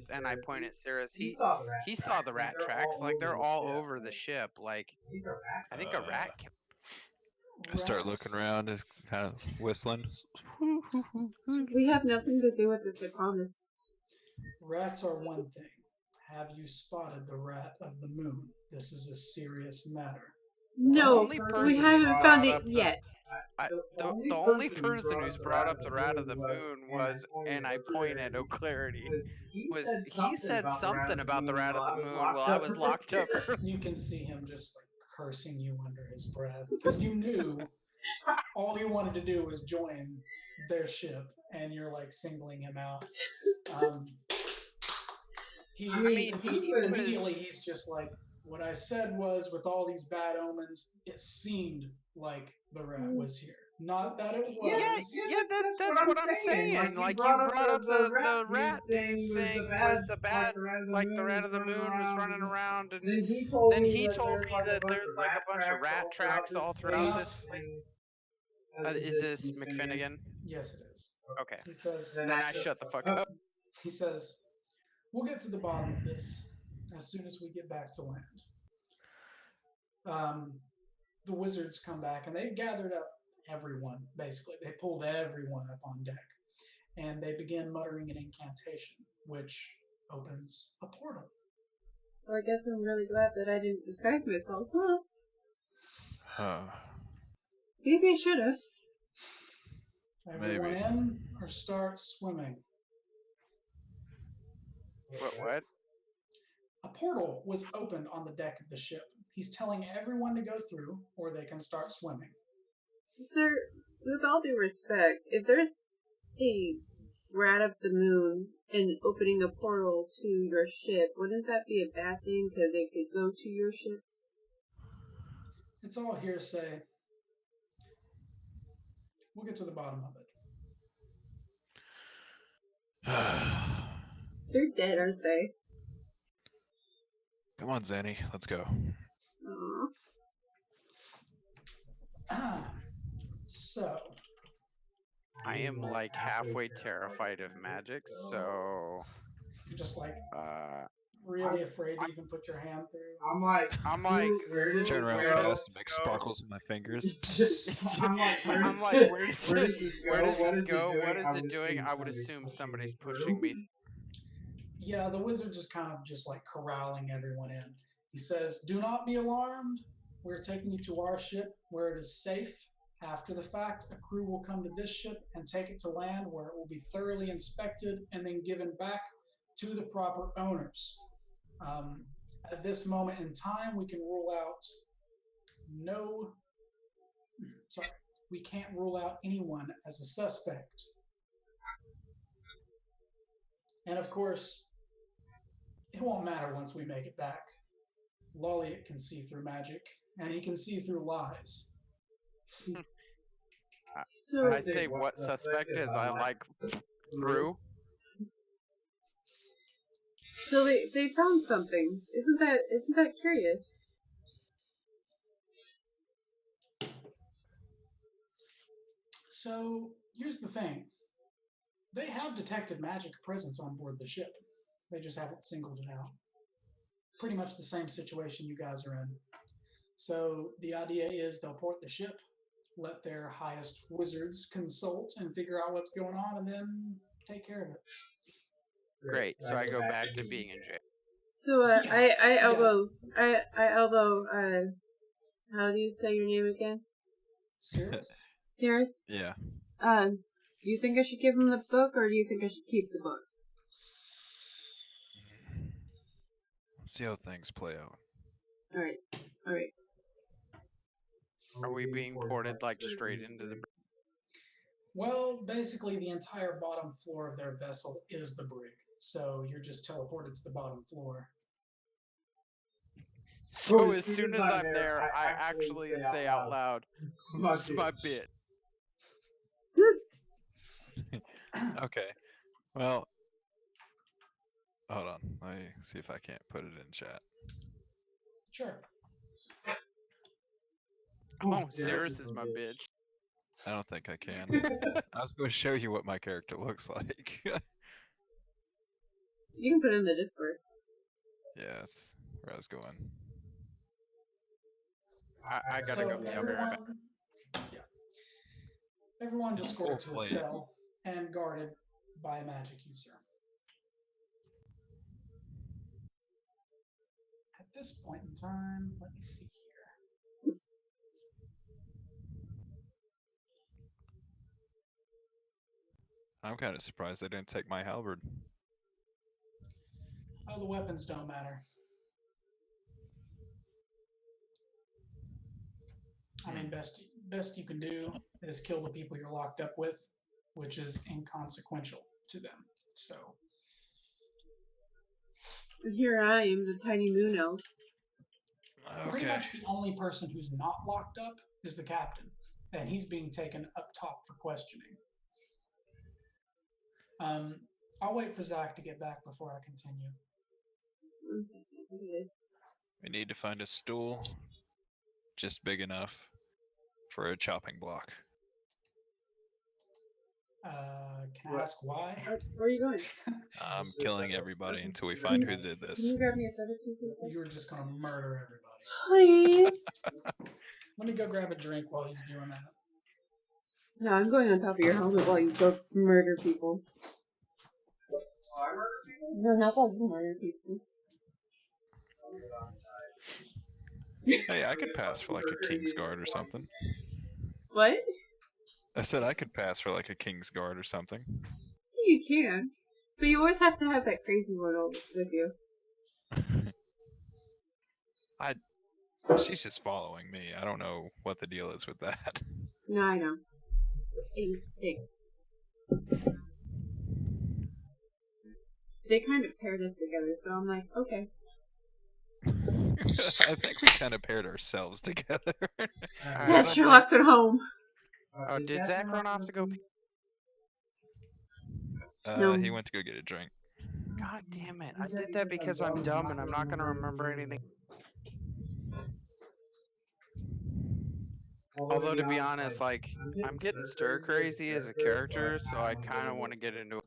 And I point at Sirris. He saw the rat tracks. Like, they're all over the ship. Like, I think a rat killed. I start looking around, just kind of whistling. We have nothing to do with this, I promise. Rats are one thing. Have you spotted the rat of the moon? This is a serious matter. No, we haven't found it the- yet. The only person who's brought up the rat of the moon was, and I point at O'Clarity, was he said something about the rat of the moon while I was locked up. You can see him just like cursing you under his breath because you knew all you wanted to do was join their ship, and you're like singling him out. Immediately he's just like, "What I said was, with all these bad omens, it seemed like the rat was here. Not that it was." Yeah, that's what I'm saying. Like, you brought up the rat thing was a bad, like the rat of the moon was running around, and then he told me that there's like a bunch of rat tracks all throughout this place. Is this McFinnigan? Yes, it is. Okay. He says, Then I shut the fuck up. He says, "We'll get to the bottom of this as soon as we get back to land." The wizards come back and they've gathered up everyone, basically. They pulled everyone up on deck and they begin muttering an incantation, which opens a portal. Well, I guess I'm really glad that I didn't disguise myself. Huh. Maybe I should have. Everyone in or start swimming? What? A portal was opened on the deck of the ship. He's telling everyone to go through, or they can start swimming. Sir, with all due respect, if there's a rat of the moon and opening a portal to your ship, wouldn't that be a bad thing because it could go to your ship? It's all hearsay. We'll get to the bottom of it. They're dead, aren't they? Come on, Zanny, let's go. Aww. So, I am like halfway terrified of magic, so you're just like uh, really afraid to even put your hand through. I'm like, where does Turn this around go? fast to make sparkles with my fingers. I'm like, where I'm does like, it- where does where it, does this go? where does What this is it go? doing? What is I it would doing? assume I would somebody's assume pushing somebody's me pushing me. Yeah, the wizard just kind of just like corralling everyone in. He says, "Do not be alarmed. We're taking you to our ship where it is safe. After the fact, a crew will come to this ship and take it to land where it will be thoroughly inspected and then given back to the proper owners. At this moment in time, we can rule out we can't rule out anyone as a suspect. And of course, it won't matter once we make it back. Lolliot can see through magic, and he can see through lies." So I say what suspect is I like through. So they found something. Isn't that curious? So here's the thing. They have detected magic presence on board the ship. They just haven't singled it out. Pretty much the same situation you guys are in. So the idea is they'll port the ship, let their highest wizards consult and figure out what's going on, and then take care of it. Great. So I go back to being in jail. So Yeah. I elbow how do you say your name again? Sirris? Sirris? Yeah. Do you think I should give him the book, or do you think I should keep the book? Let's see how things play out. Alright. Are we being ported like straight into the? Well, basically, the entire bottom floor of their vessel is the brig. So you're just teleported to the bottom floor. So as soon as I'm there, I actually say out loud, "My bit." Okay. Well, hold on. Let me see if I can't put it in chat. Sure. Oh, Sirris is my bitch. I don't think I can. I was going to show you what my character looks like. You can put it in the Discord. Yeah, that's where I was going. I gotta go. Yeah, I'll be right back. Everyone's escorted to a Full plate. cell and guarded by a magic user. At this point in time, let me see here. I'm kind of surprised they didn't take my halberd. Oh, the weapons don't matter. I mean, best you can do is kill the people you're locked up with, which is inconsequential to them. So. And here I am, the tiny moon elf. Pretty Okay. much the only person who's not locked up is the captain, and he's being taken up top for questioning. I'll wait for Zach to get back before I continue. We need to find a stool just big enough for a chopping block. Can I ask why? Where are you going? I'm killing everybody until we find who did Can this. you grab me a soda too? You were just going to murder everybody. Please. Let me go grab a drink while he's doing that. No, I'm going on top of your helmet while you go murder people. I murder people? No, not while you murder people. Hey, I could pass for like a King's Guard or something. What? I said I could pass for like a King's Guard or something. You can. But you always have to have that crazy one with you. She's just following me. I don't know what the deal is with that. No, I know. Hey, thanks. They kind of paired us together, so I'm like, okay. I think we kind of paired ourselves together. Yeah, Sherlock's at home. Oh, did Zach run off to go? No. He went to go get a drink. God damn it! I did that because I'm dumb and I'm not gonna remember anything. Although to be honest, like I'm getting stir crazy as a character, so I kind of want to get into it.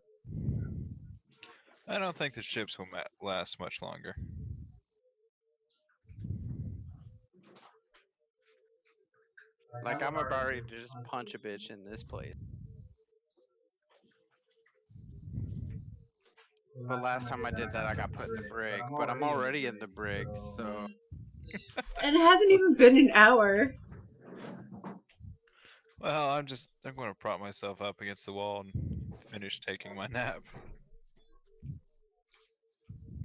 I don't think the ships will last much longer. Like I'm about ready to just punch a bitch in this place. But last time I did that, I got put in the brig. But I'm already in the brig, so. And it hasn't even been an hour. Well, I'm going to prop myself up against the wall and finish taking my nap.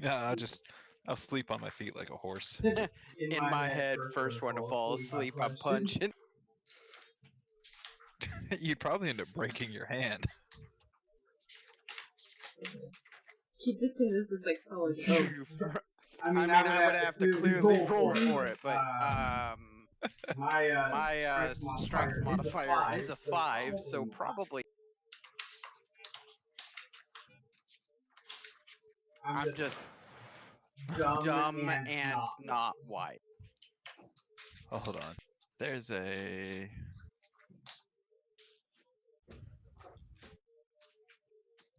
Yeah, I'll sleep on my feet like a horse. In my head, first one to fall asleep, I'm punching. You'd probably end up breaking your hand. He did say this is like solid. Oh. I mean, I would have to clearly roll for it, but my strength modifier is a 5, so probably. I'm just dumb and not white. Oh, hold on. There's a...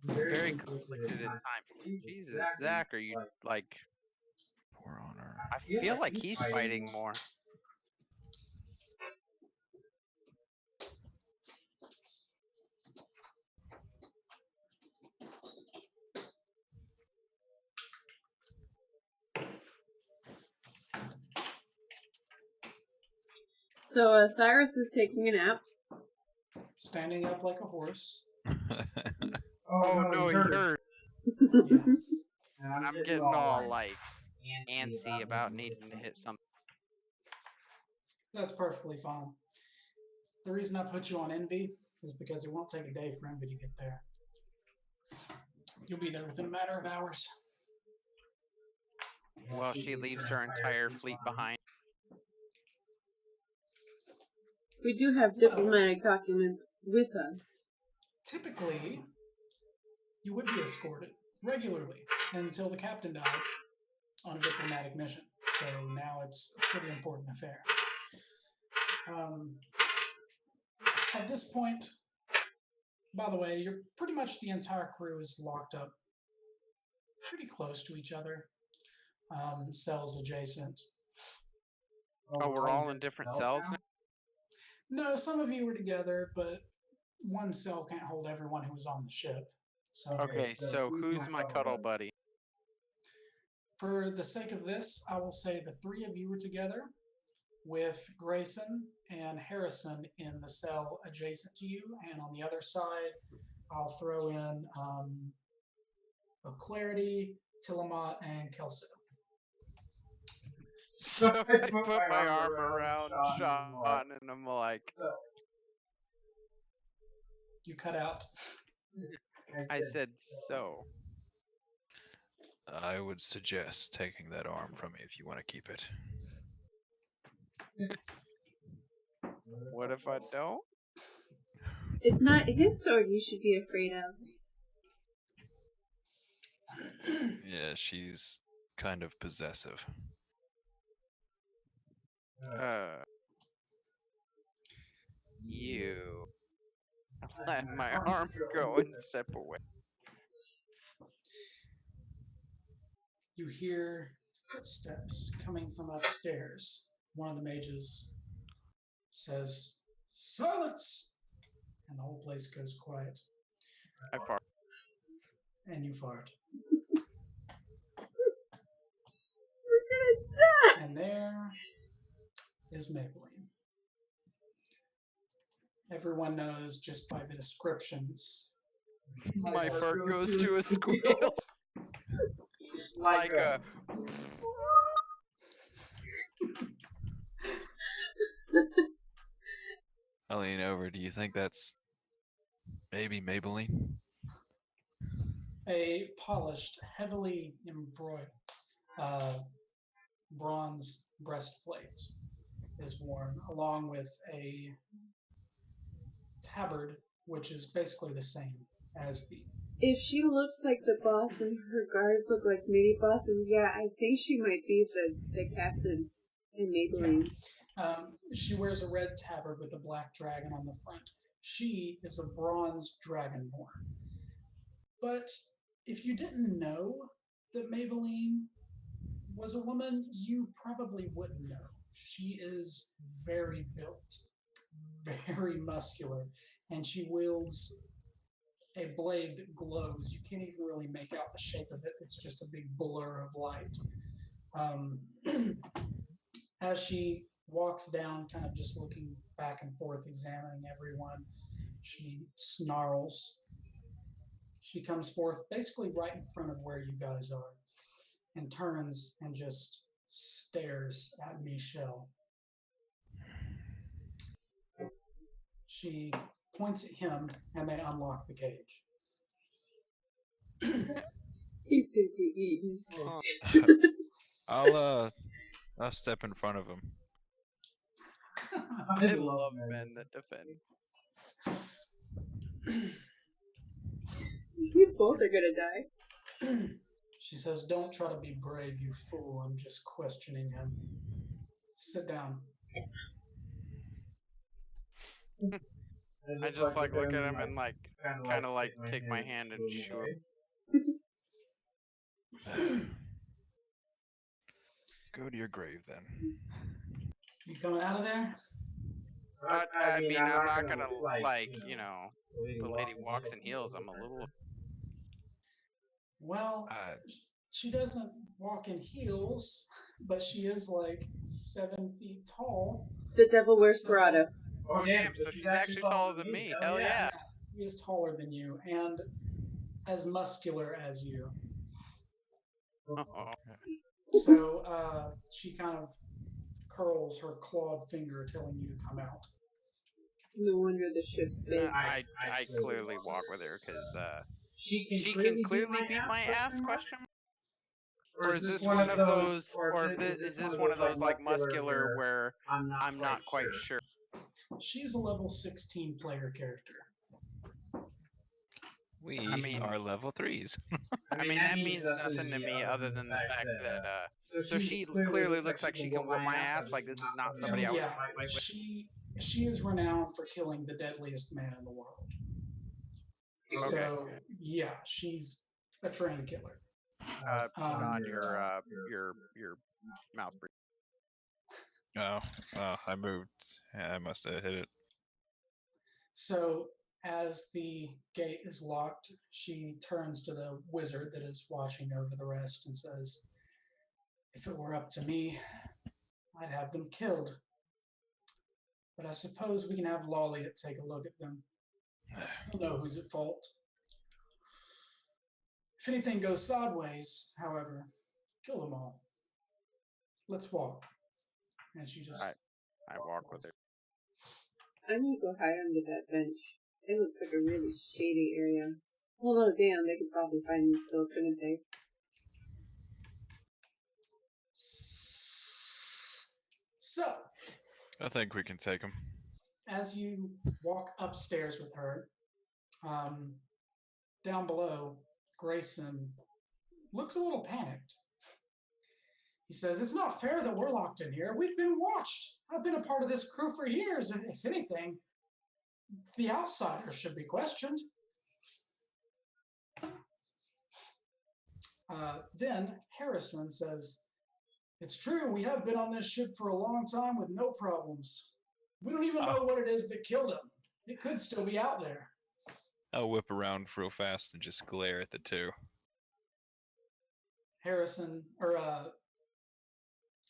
Very conflicted in time. Jesus, Zach, are you like... Poor honor. I feel like he's fighting more. So Sirris is taking a nap. Standing up like a horse. Oh no, he hurt. Yeah. And I'm getting all like antsy about needing to hit something. That's perfectly fine. The reason I put you on Envy is because it won't take a day for Envy to get there. You'll be there within a matter of hours. Well, she leaves her entire fleet behind. We do have diplomatic documents with us. Typically, you would be escorted regularly until the captain died on a diplomatic mission. So now it's a pretty important affair. At this point, by the way, you're pretty much the entire crew is locked up pretty close to each other. Cells adjacent. Oh, we're all in different cells now? No, some of you were together, but one cell can't hold everyone who was on the ship. So Okay, so who's my cuddle buddy? for the sake of this, I will say the three of you were together with Grayson and Harrison in the cell adjacent to you, and on the other side, I'll throw in Clarity, Tillamotte, and Kelso. So I put my arm around Sean and I'm like, You cut out. I said so. I would suggest taking that arm from me if you want to keep it. What if I don't? It's not his sword you should be afraid of. Yeah, she's kind of possessive. You let my arm go and step away. You hear footsteps coming from upstairs. One of the mages says, "Silence!" And the whole place goes quiet. I fart. And you fart. We're gonna die! And there is Maybelline. Everyone knows just by the descriptions. My fart goes to a squeal. Like a... I lean over. Do you think that's maybe Maybelline? A polished, heavily embroidered bronze breastplate is worn, along with a tabard, which is basically the same as the If she looks like the boss and her guards look like mini bosses, yeah, I think she might be the captain in Maybelline. She wears a red tabard with a black dragon on the front. She is a bronze dragonborn. But if you didn't know that Maybelline was a woman, you probably wouldn't know. She is very built, very muscular, and she wields a blade that glows. You can't even really make out the shape of it. It's just a big blur of light. Um, as she walks down, kind of just looking back and forth, examining everyone, she snarls. She comes forth basically right in front of where you guys are and turns and just stares at Michelle. She points at him and they unlock the cage. He's gonna be eaten. I'll step in front of him. I love men that defend. You both are gonna die. She says, "Don't try to be brave, you fool. I'm just questioning him. Sit down." I just like look at him and like kind of like take my hand and shoo him. Go to your grave then. You coming out of there? I mean, I'm not gonna like, you know, the lady walks in heels. I'm a little. Well, she doesn't walk in heels, but she is like 7 feet tall. The devil wears Prada. Oh damn! So she's actually taller than me. Hell yeah! She is taller than you and as muscular as you. Uh-oh. So she kind of curls her clawed finger, telling you to come out. No wonder the ship's big. I clearly walk with her because she can clearly beat my ass. Question mark? Or is this one of those? Or is this one of those like muscular where I'm not quite sure? She's a level 16 player character. We are level 3s. I mean, that means nothing to me other than the fact that so she clearly looks like she can whoop my ass. Like this is not somebody I would fight with. She is renowned for killing the deadliest man in the world. Okay. So yeah, she's a trained killer. God, your mouth breathe. Oh, I moved. Yeah, I must have hit it. So as the gate is locked, she turns to the wizard that is watching over the rest and says, "If it were up to me, I'd have them killed. But I suppose we can have Lolliot take a look at them. We'll know who's at fault. If anything goes sideways, however, kill them all. Let's walk." And she just... I walk with her. I'm gonna go hide under that bench. It looks like a really shady area. Although, damn, they could probably find me still, couldn't they? So, I think we can take him. as you walk upstairs with her, down below, Grayson looks a little panicked. He says, "It's not fair that we're locked in here. We've been watched. I've been a part of this crew for years. If anything, the outsiders should be questioned." Then Harrison says, "It's true, we have been on this ship for a long time with no problems. We don't even know what it is that killed him. It could still be out there." I'll whip around real fast and just glare at the two.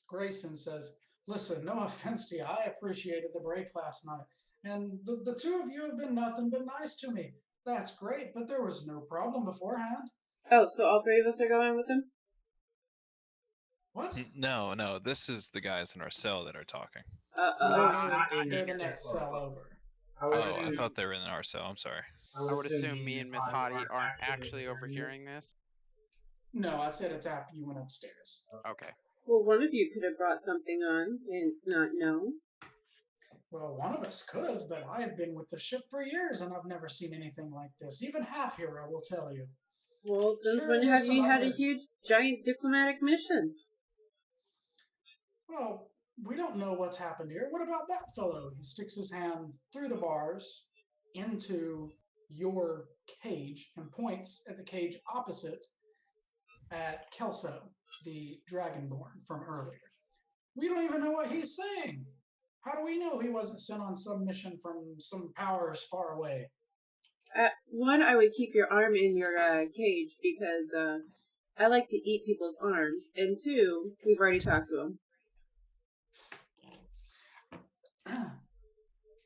Grayson says, "Listen, no offense to you. I appreciated the break last night. And the two of you have been nothing but nice to me. That's great, but there was no problem beforehand." Oh, so all three of us are going with him? What? No, this is the guys in our cell that are talking. They're the next cell over. I thought they were in our cell. I'm sorry. I would assume me and Miss Hottie aren't actually overhearing this. No, I said it's after you went upstairs. Okay. Well, one of you could have brought something on and not known. Well, one of us could have, but I've been with the ship for years and I've never seen anything like this. Even half hero will tell you. Well, since Sure, when there's have some you had a other- huge, giant diplomatic mission? Well, we don't know what's happened here. What about that fellow? He sticks his hand through the bars into your cage and points at the cage opposite at Kelso, the Dragonborn from earlier. We don't even know what he's saying. How do we know he wasn't sent on some mission from some powers far away? One, I would keep your arm in your cage because I like to eat people's arms. And two, we've already talked to him.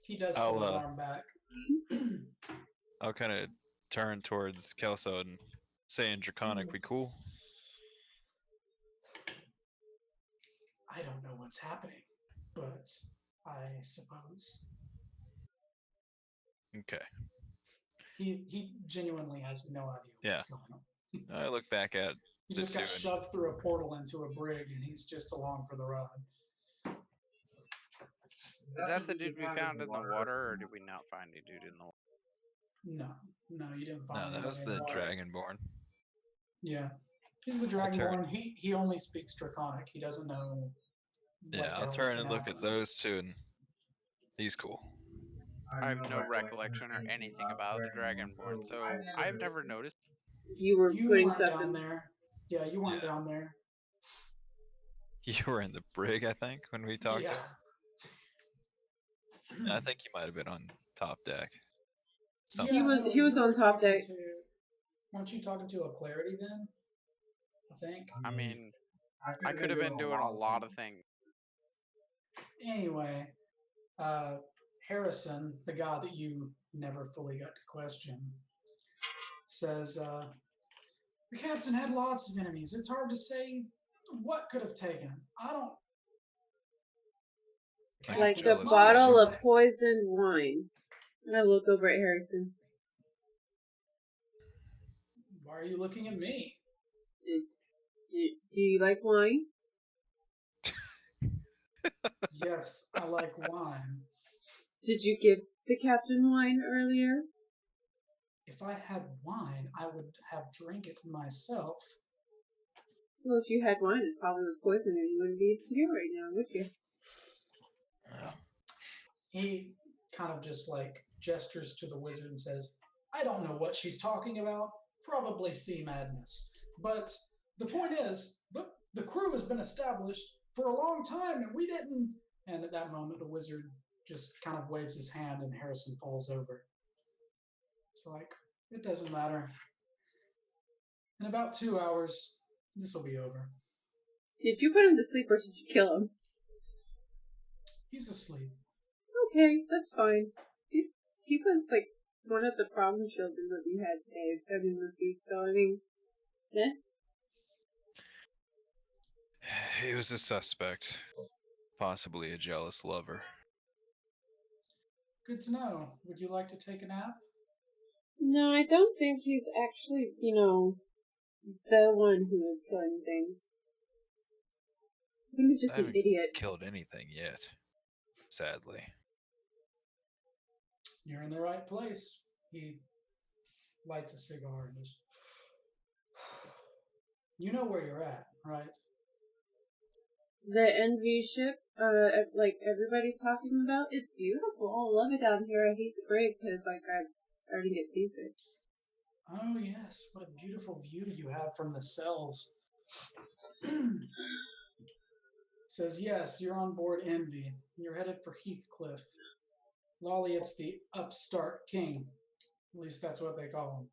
He does pull his arm back. I'll kind of turn towards Kelso and say in Draconic, we cool? I don't know what's happening, but I suppose. Okay. He genuinely has no idea what's going on. I look back at He just got shoved through a portal into a brig, and he's just along for the ride. Is that the dude we found in the water, or did we not find a dude in the water? No, you didn't find No, that was the Dragonborn. Yeah. He's the Dragonborn. He only speaks Draconic. He doesn't know. Yeah, I'll turn and look at those two, and he's cool. I have no recollection or anything about the Dragonborn, so I've never noticed. You were putting stuff down in there. Yeah, you weren't down there. You were in the brig, I think, when we talked. Yeah. I think you might have been on top deck. He was on top deck. Weren't you talking to a Clarity then? I think. I mean, I could have been doing a lot of things. Anyway, Harrison, the god that you never fully got to question, says, the captain had lots of enemies. It's hard to say what could have taken him. I don't... Like a bottle of poisoned wine. I look over at Harrison. Why are you looking at me? Do you like wine? Yes, I like wine. Did you give the captain wine earlier? If I had wine, I would have drank it myself. Well, if you had wine, it probably was poison, and you wouldn't be here right now, would you? He kind of just like gestures to the wizard and says, I don't know what she's talking about. Probably sea madness. But the point is, the crew has been established for a long time, and we didn't... And at that moment, the wizard just kind of waves his hand, and Harrison falls over. It's like, it doesn't matter. In about 2 hours, this will be over. Did you put him to sleep, or did you kill him? He's asleep. Okay, that's fine. He was, like, one of the problem children that we had today, this week, so, I mean, He was a suspect. Possibly a jealous lover. Good to know. Would you like to take a nap? No, I don't think he's actually, the one who is killing things. I think he's just an idiot. Killed anything yet, sadly. You're in the right place. He lights a cigar and just... You know where you're at, right? The NV ship, like everybody's talking about, it's beautiful. I love it down here. I hate the brig because, like, I'm starting to get seasick. Oh, yes. What a beautiful view you have from the cells. Says, yes, you're on board Envy. You're headed for Heathcliff. Lolliot's the upstart king. At least that's what they call him.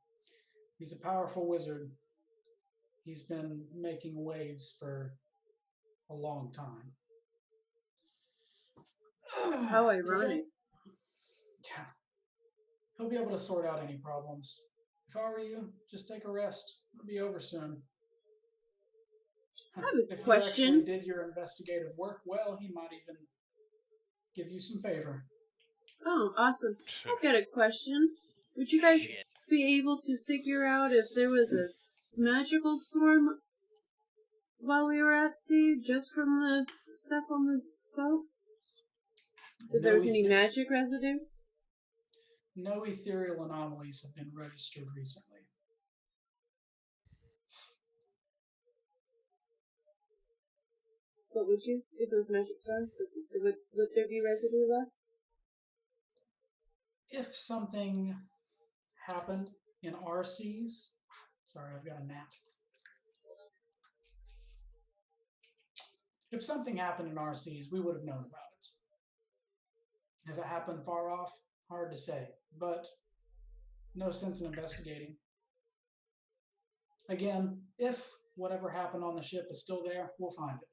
He's a powerful wizard. He's been making waves for a long time. How ironic. Yeah. He'll be able to sort out any problems. If I were you, just take a rest. It'll be over soon. I have a If question. you actually did your investigative work well, he might even give you some favor. Oh, awesome. I've got a question. Would you guys be able to figure out if there was a magical storm while we were at sea, just from the stuff on the boat? If there was any magic residue? No ethereal anomalies have been registered recently. But would you, if it was magic stone, would there be residue left? If something happened in our seas, sorry, I've got a gnat. If something happened in our seas, we would have known about it. If it happened far off, hard to say, but no sense in investigating. Again, if whatever happened on the ship is still there, we'll find it.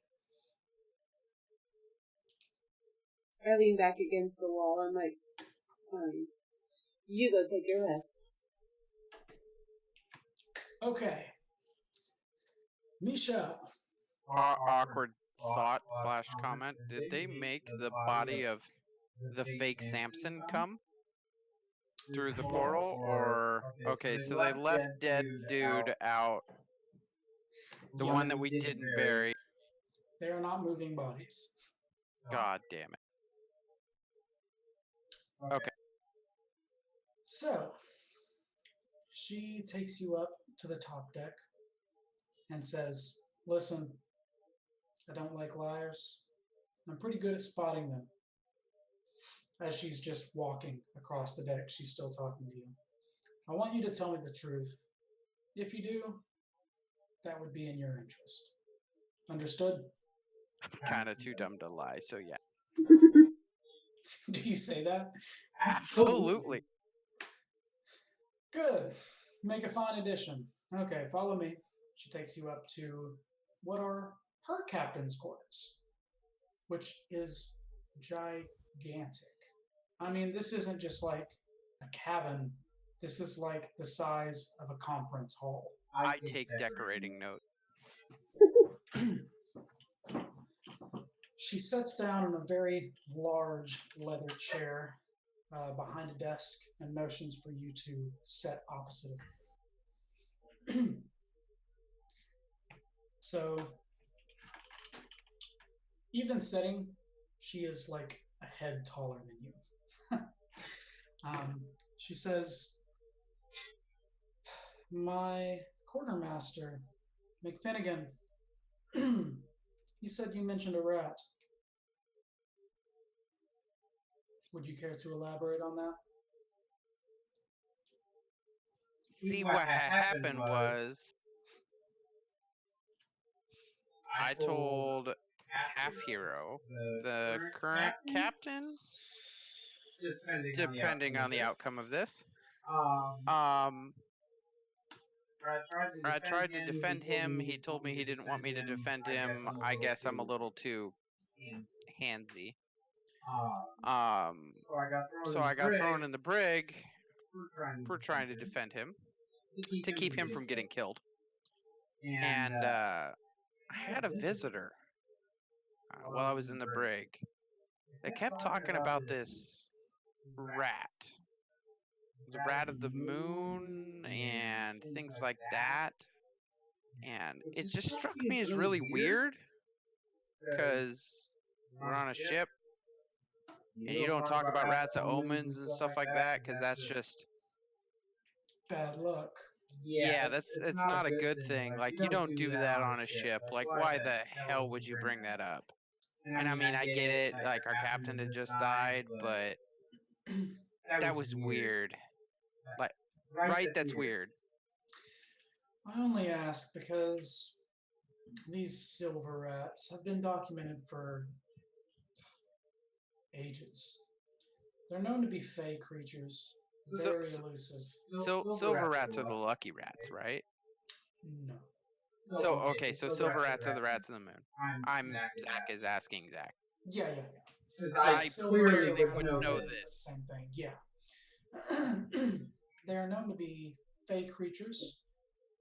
I lean back against the wall. I'm like, you go take your rest. Okay. Michelle. Awkward thought / comment. Did they make the body of the fake Samson come through the portal? Or, okay, so they left dead dude out. The one that we didn't bury. They are not moving bodies. God damn it. Okay. So, she takes you up to the top deck and says, listen, I don't like liars. I'm pretty good at spotting them. As she's just walking across the deck, she's still talking to you. I want you to tell me the truth. If you do, that would be in your interest. Understood? I'm kind of too dumb to lie, so yeah. Do you say that? Absolutely. Good. Make a fine addition. Okay, follow me. She takes you up to what are her captain's quarters, which is gigantic. I mean, this isn't just like a cabin. This is like the size of a conference hall. I take decorating note. She sits down in a very large leather chair behind a desk and motions for you to sit opposite of her. So, even sitting, she is like a head taller than you. She says, my quartermaster, McFinnigan, he said you mentioned a rat. Would you care to elaborate on that? See, what happened was I told Half Hero, the current captain, depending on the outcome of this, I tried to defend him. He told me he didn't want me to defend him. I guess I'm a little too handsy. So I got thrown in the brig for trying to defend him, to keep him from getting killed. And I had a visitor while I was in the brig. They kept talking about this rat. The rat of the moon and things like that. And it just struck me as really weird, because we're on a ship and you don't talk about rats of omens and stuff like that, because that's just bad luck. Yeah, it's not a good thing. Like, you don't do that on a ship. Like, why the hell would you bring that up? And I mean, I get it, like, our captain had just died, but that was weird. Like, right? That's weird. I only ask because these silver rats have been documented for ages. They're known to be fey creatures, very elusive. Silver rats are the lucky rats, right? No. So, okay, so silver rats are the rats of the moon. Zach is asking Zach. Yeah. I clearly would know this. Same thing, yeah. They are known to be fey creatures.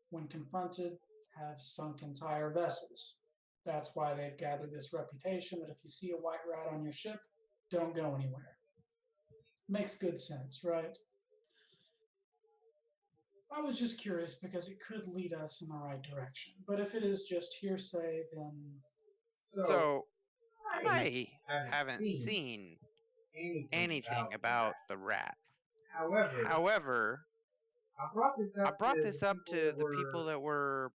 When confronted, have sunk entire vessels. That's why they've gathered this reputation that if you see a white rat on your ship, don't go anywhere. Makes good sense, right? I was just curious because it could lead us in the right direction. But if it is just hearsay, then... So I haven't seen anything about the rat. However, However, I I brought this up to the people that were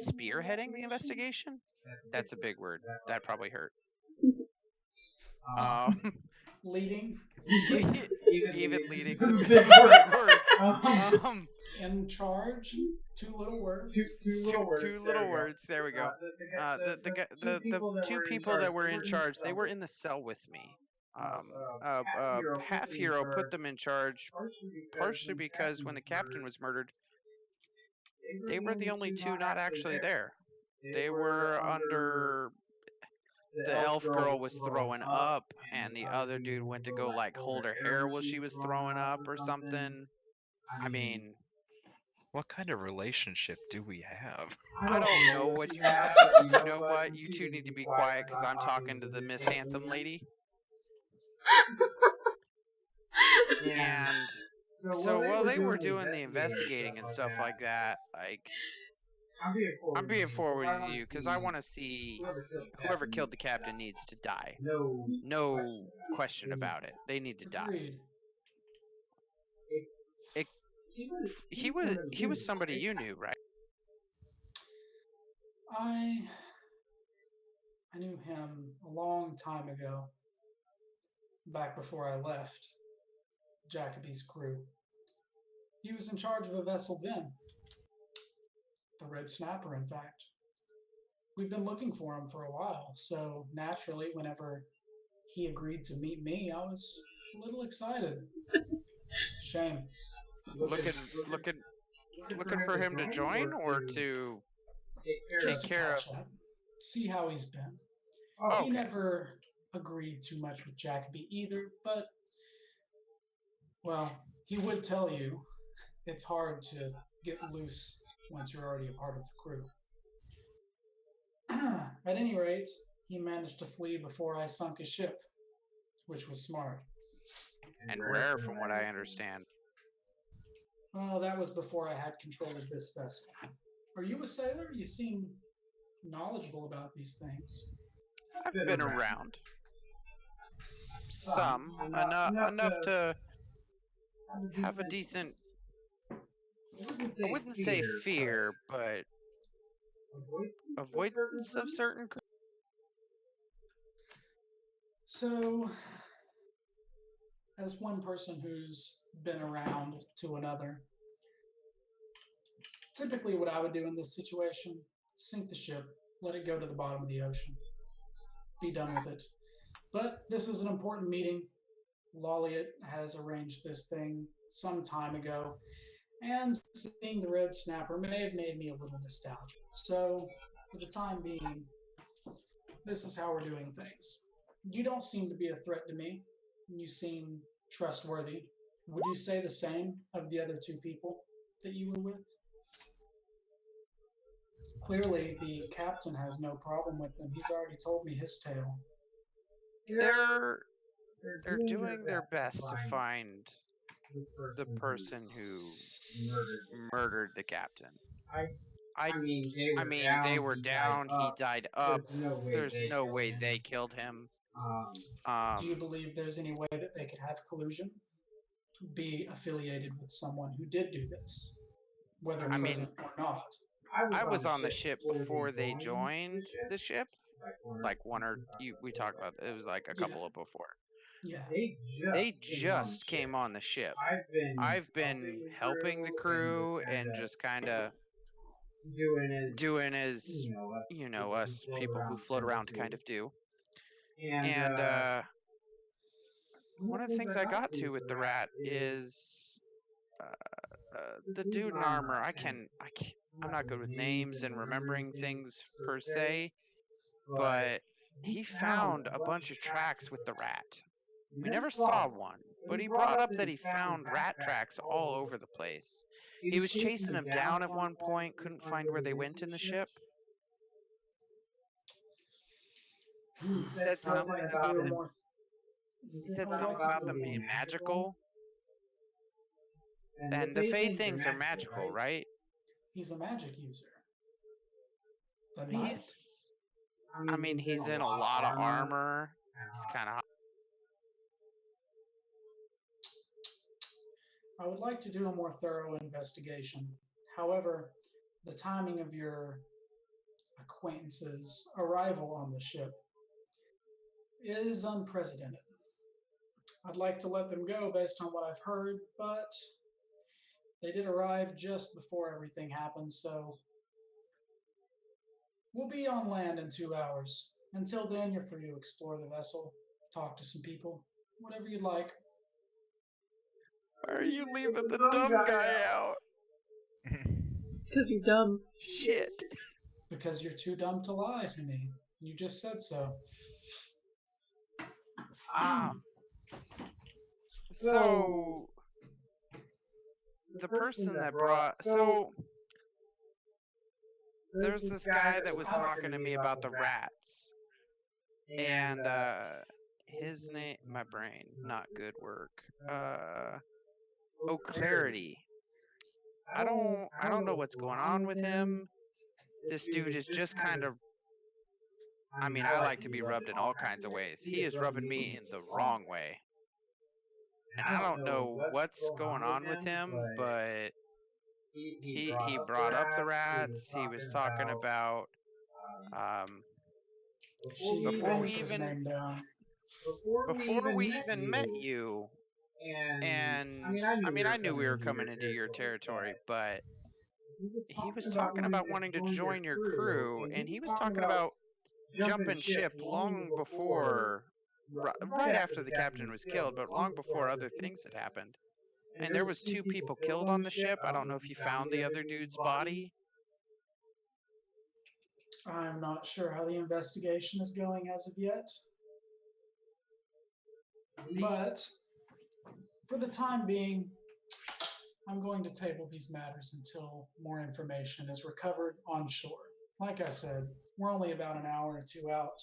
spearheading the investigation. That's a big word. That probably hurt. Leading. Even leading's a big word. In charge. 2 little words. Two little words. There we go. The two people that were in charge, they were in the cell with me. Half Hero put them in charge partially because when the captain was murdered, they were the only two not actually there. They were under. The elf girl was throwing up, and the other dude went to go like hold her hair while she was throwing up or something. I mean, What kind of relationship do we have? I don't know what you have. You know what? You two need to be quiet because I'm talking to the Miss Handsome lady. And so while they were doing the investigating and stuff like that, like I'm being forward with you because I want to see whoever killed the captain needs to die. No question about it. They need to die. Agreed. He was somebody you knew, right? I knew him a long time ago, back before I left Jacoby's crew. He was in charge of a vessel then. The Red Snapper, in fact. We've been looking for him for a while, so naturally, whenever he agreed to meet me, I was a little excited. It's a shame. Looking for him to join or to Just take to care of. catch up, see how he's been. Oh, He okay. never agreed too much with Jacoby either, but, well, he would tell you it's hard to get loose once you're already a part of the crew. At any rate, he managed to flee before I sunk his ship, which was smart. And rare from what I understand. Well, that was before I had control of this vessel. Are you a sailor? You seem knowledgeable about these things. I've been around. Some. Enough to have a decent, I wouldn't say fear, but avoidance of certain. So, as one person who's been around to another, typically what I would do in this situation, sink the ship, let it go to the bottom of the ocean, be done with it. But this is an important meeting. Lolliot has arranged this thing some time ago, and seeing the Red Snapper may have made me a little nostalgic. So, for the time being, this is how we're doing things. You don't seem to be a threat to me. You seem trustworthy. Would you say the same of the other 2 people that you were with? Clearly, the captain has no problem with them. He's already told me his tale. They're doing their best to find the person who murdered the captain. I mean, they were down. He died up. There's no way they killed him. Do you believe there's any way that they could have collusion? Be affiliated with someone who did do this, whether present or not? I was on the ship before they joined the ship. Like we talked about it was like a couple of before. Yeah. They just came on the ship. I've been helping the crew and just kind of doing as us people who float around kind of do. And one of the things I got to with the rat is the dude in armor. I'm not good with names and remembering things per se, but he found a bunch of tracks with the rat. We never saw one, but he brought up that he found rat tracks all over the place. He was chasing them down at one point, couldn't find where they went in the ship. He said something about them being magical. And the Fae things are magical, right? He's a magic user. He's in a lot of armor. He's kind of I would like to do a more thorough investigation. However, the timing of your acquaintance's arrival on the ship is unprecedented. I'd like to let them go based on what I've heard, but they did arrive just before everything happened, so we'll be on land in 2 hours. Until then, you're free to explore the vessel, talk to some people, whatever you'd like. Why are you leaving the dumb guy out? Because you're dumb. Shit. Because you're too dumb to lie to me. You just said so. So the person that brought there's this guy that was talking to me about the rats, and his name, my brain, not good work. Clarity. I don't know what's going on with him. This dude is just kind of. I mean, I like to be rubbed in all kinds of ways. He is rubbing me in the wrong way. And I don't know what's going on with him, but he brought up the rats. He was talking about before we even met you. And I mean, I knew we were coming into your territory, but he was talking about wanting to join your crew, and he was talking about jumping ship long before, right after the captain was killed, but long before other things had happened. And there was 2 people killed on the ship. I don't know if you found the other dude's body. I'm not sure how the investigation is going as of yet. But for the time being, I'm going to table these matters until more information is recovered on shore. Like I said, we're only about an hour or 2 out.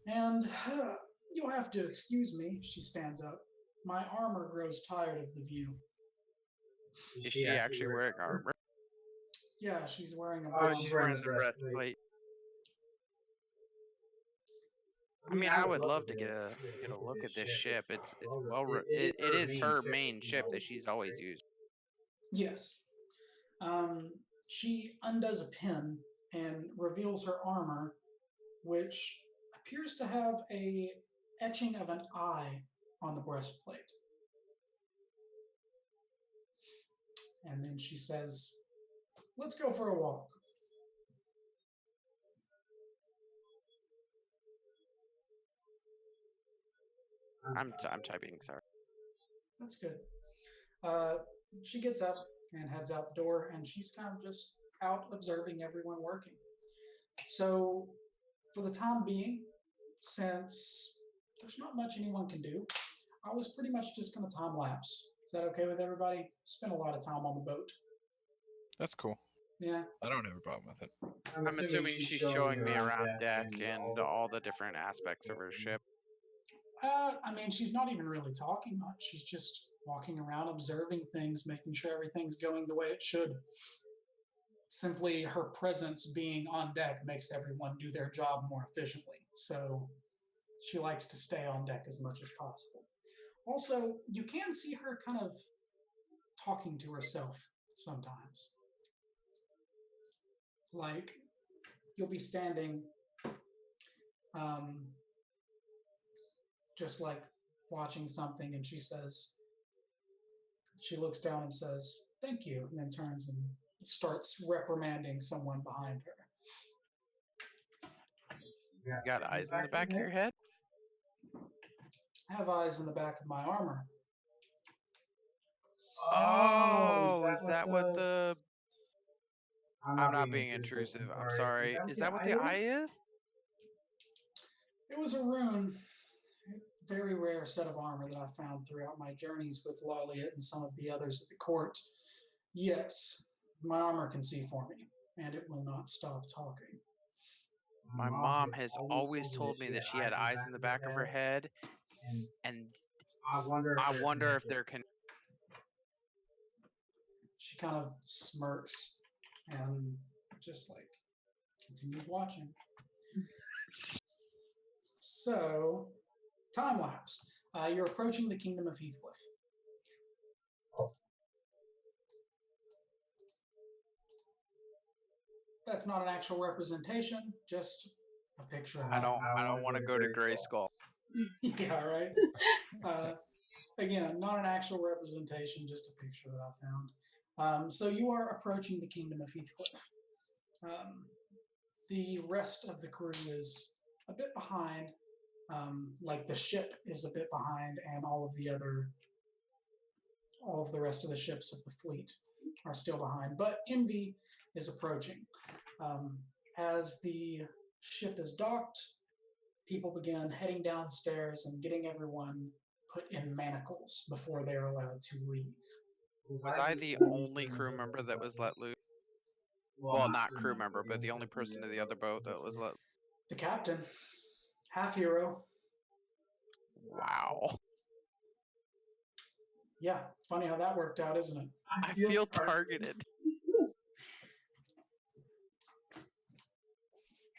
And you'll have to excuse me. She stands up. My armor grows tired of the view. Is she actually wearing armor? Yeah, she's wearing a Oh, she's wearing the breastplate. I mean, I would love to get a look at this ship. It is her main ship that she's always used. Yes. She undoes a pin and reveals her armor, which appears to have a etching of an eye on the breastplate. And then she says, "Let's go for a walk." I'm typing, sorry. That's good. She gets up and heads out the door, and she's kind of just out observing everyone working. So, for the time being, since there's not much anyone can do, I was pretty much just going to time lapse. Is that okay with everybody? Spent a lot of time on the boat. That's cool. Yeah. I don't have a problem with it. I'm assuming she's showing me around deck and all the different aspects of her ship. I mean, she's not even really talking much. She's just walking around, observing things, making sure everything's going the way it should. Simply her presence being on deck makes everyone do their job more efficiently. So she likes to stay on deck as much as possible. Also, you can see her kind of talking to herself sometimes. Like, you'll be standing just like watching something, and she looks down and says, "Thank you," and then turns and starts reprimanding someone behind her. You got eyes in the back of your head? I have eyes in the back of my armor. Oh, is that what the... I'm not being intrusive, I'm sorry. Is that what the eye is? It was a rune, a very rare set of armor that I found throughout my journeys with Lolliot and some of the others at the court. Yes, my armor can see for me, and it will not stop talking. My mom has always told me that she had eyes in the back of her head, and I wonder if they're She kind of smirks and just like continues watching. So, time lapse. You're approaching the kingdom of Heathcliff. that's not an actual representation, just a picture. I don't want to go to Gray Skull. Yeah, right. Again, not an actual representation, just a picture that I found. So you are approaching the kingdom of Heathcliff. The rest of the crew is a bit behind. Like the ship is a bit behind, and all of the rest of the ships of the fleet are still behind. But Envy is approaching. As the ship is docked, people begin heading downstairs and getting everyone put in manacles before they're allowed to leave. Was I the only crew member that was let loose? Well, not crew member, but the only person in the other boat that was let. The captain, half hero. Wow. Yeah, funny how that worked out, isn't it? I feel targeted.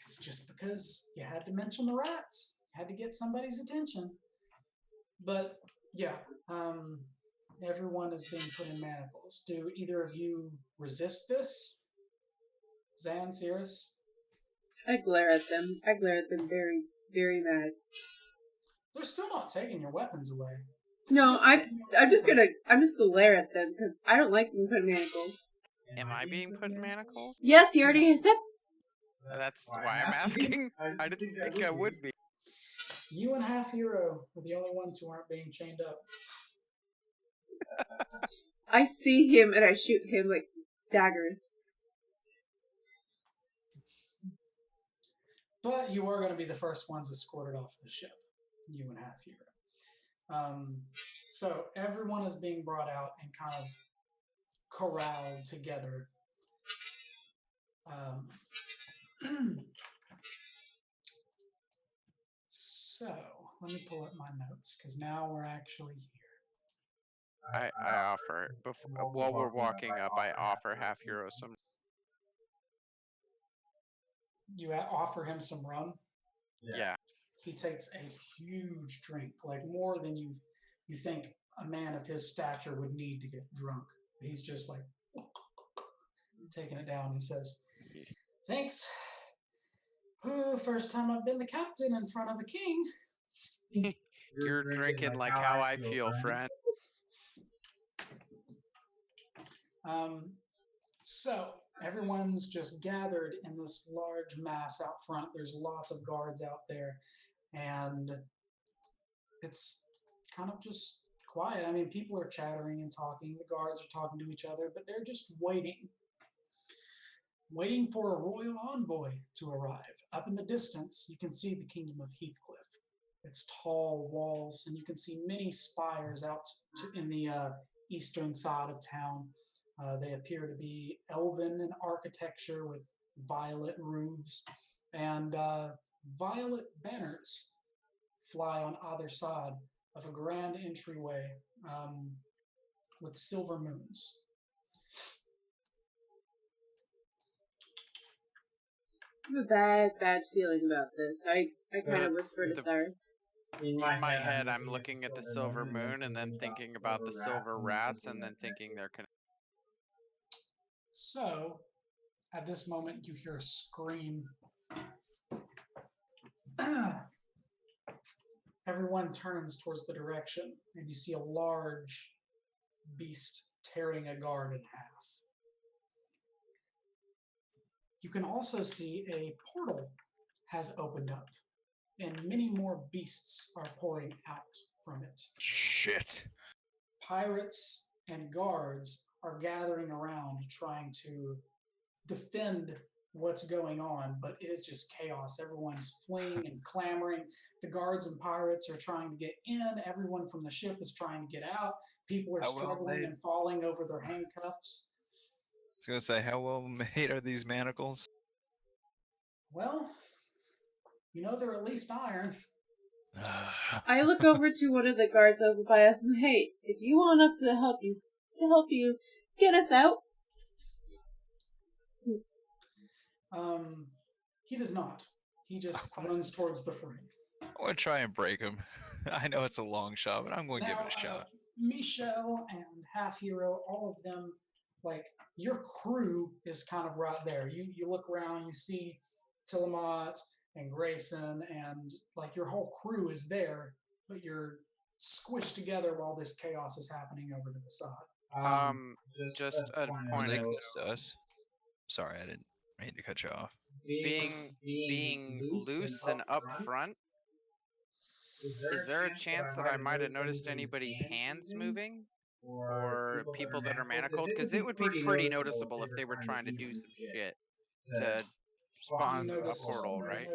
It's just because you had to mention the rats. You had to get somebody's attention. But yeah, everyone is being put in manacles. Do either of you resist this? Xan, Sirris? I glare at them. I glare at them very, very mad. They're still not taking your weapons away. No, I'm just gonna glare at them because I don't like being put in manacles. Am I being put in manacles? Yes, you already said. That's why I'm asking. I didn't think I would be. You and half hero are the only ones who aren't being chained up. I see him and I shoot him like daggers. But you are going to be the first ones escorted off the ship. You and half hero. So everyone is being brought out and kind of corralled together. So let me pull up my notes because now we're actually here. I offer while we're walking up. I offer half hero some. You offer him some rum. Yeah. He takes a huge drink, like more than you think a man of his stature would need to get drunk. He's just like taking it down. He says, "Thanks. Oh, first time I've been the captain in front of a king." You're drinking like how I feel, friend. So everyone's just gathered in this large mass out front. There's lots of guards out there, and it's kind of just quiet. I mean, people are chattering and talking. The guards are talking to each other, but they're just waiting for a royal envoy to arrive. Up in the distance, you can see the kingdom of Heathcliff. Its tall walls, and you can see many spires out in the eastern side of town. They appear to be elven in architecture with violet roofs, and violet banners fly on either side of a grand entryway with silver moons. I have a bad feeling about this. I kind of whisper to Cyrus. In my head, I'm looking at the silver moon and then thinking about the silver rats and then thinking they're connected. So, at this moment, you hear a scream. Everyone turns towards the direction, and you see a large beast tearing a guard in half. You can also see a portal has opened up, and many more beasts are pouring out from it. Shit. Pirates and guards are gathering around trying to defend what's going on, but it is just chaos. Everyone's fleeing and clamoring. The guards and pirates are trying to get in. Everyone from the ship is trying to get out. People are struggling and falling over their handcuffs. I was going to say, how well made are these manacles? Well, they're at least iron. I look over to one of the guards over by us and, hey, if you want us to help you get us out. He does not. He just runs towards the fray. I want to try and break him. I know it's a long shot, but I'm going to give it a shot. Michelle and Half Hero, all of them like your crew is kind of right there. You look around, you see Tillamook and Grayson, and like your whole crew is there, but you're squished together while this chaos is happening over to the side. Just a Are point they of close to us? Sorry, I didn't mean to cut you off. being loose and up front. Is there a chance that I might have noticed anybody's hands moving? Or people that are manacled? Because it would be pretty noticeable if they were trying to do some shit to spawn a portal, right?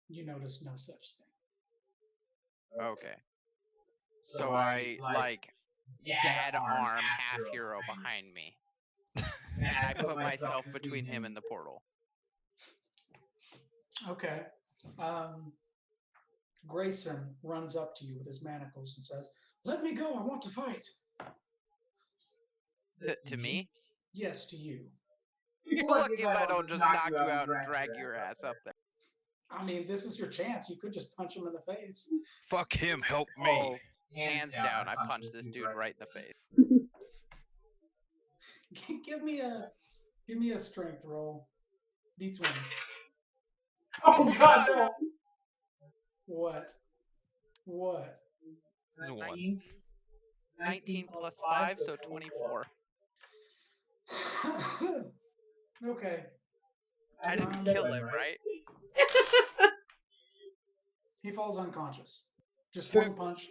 You notice no such thing. Okay. So I, like, dad arm half hero behind me. And I put myself between him and the portal. Okay. Grayson runs up to you with his manacles and says, "Let me go, I want to fight." To me? Yes, to you. Look, if I don't just knock you out and drag your ass up there. I mean, this is your chance. You could just punch him in the face. Fuck him, help me. Oh, hands down, I punched this dude right in the face. Give me a strength roll. D20. Oh God! No. What? There's a 1. 19 plus 5, so 24. Okay. I didn't kill him, right? He falls unconscious. Just one punch.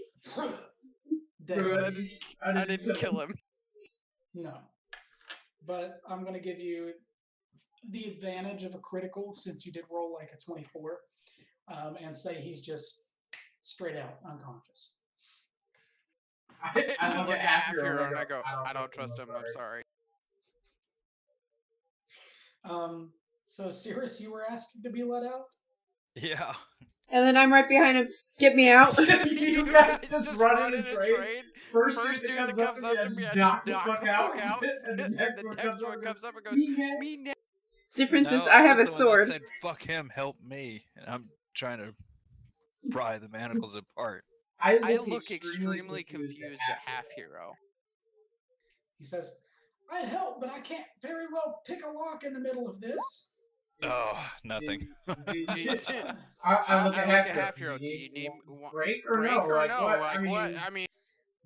Dead. I didn't kill him. No. But I'm going to give you the advantage of a critical since you did roll like a 24 and say he's just straight out unconscious. I look at half hero and I go, I don't trust him, I'm sorry. So Sirris, you were asking to be let out? Yeah. And then I'm right behind him. Get me out. You guys just run in and trade. trade. First dude that comes up to me, I just knock the fuck out. And the next one comes up and goes, me next. Difference is No, I have a was the one that sword. said, "Fuck him, help me," and I'm trying to pry the manacles apart. I look extremely confused at half hero. He says, "I'd help, but I can't very well pick a lock in the middle of this." Oh, nothing. I look at half hero. Do you need break or no? Like what? I mean,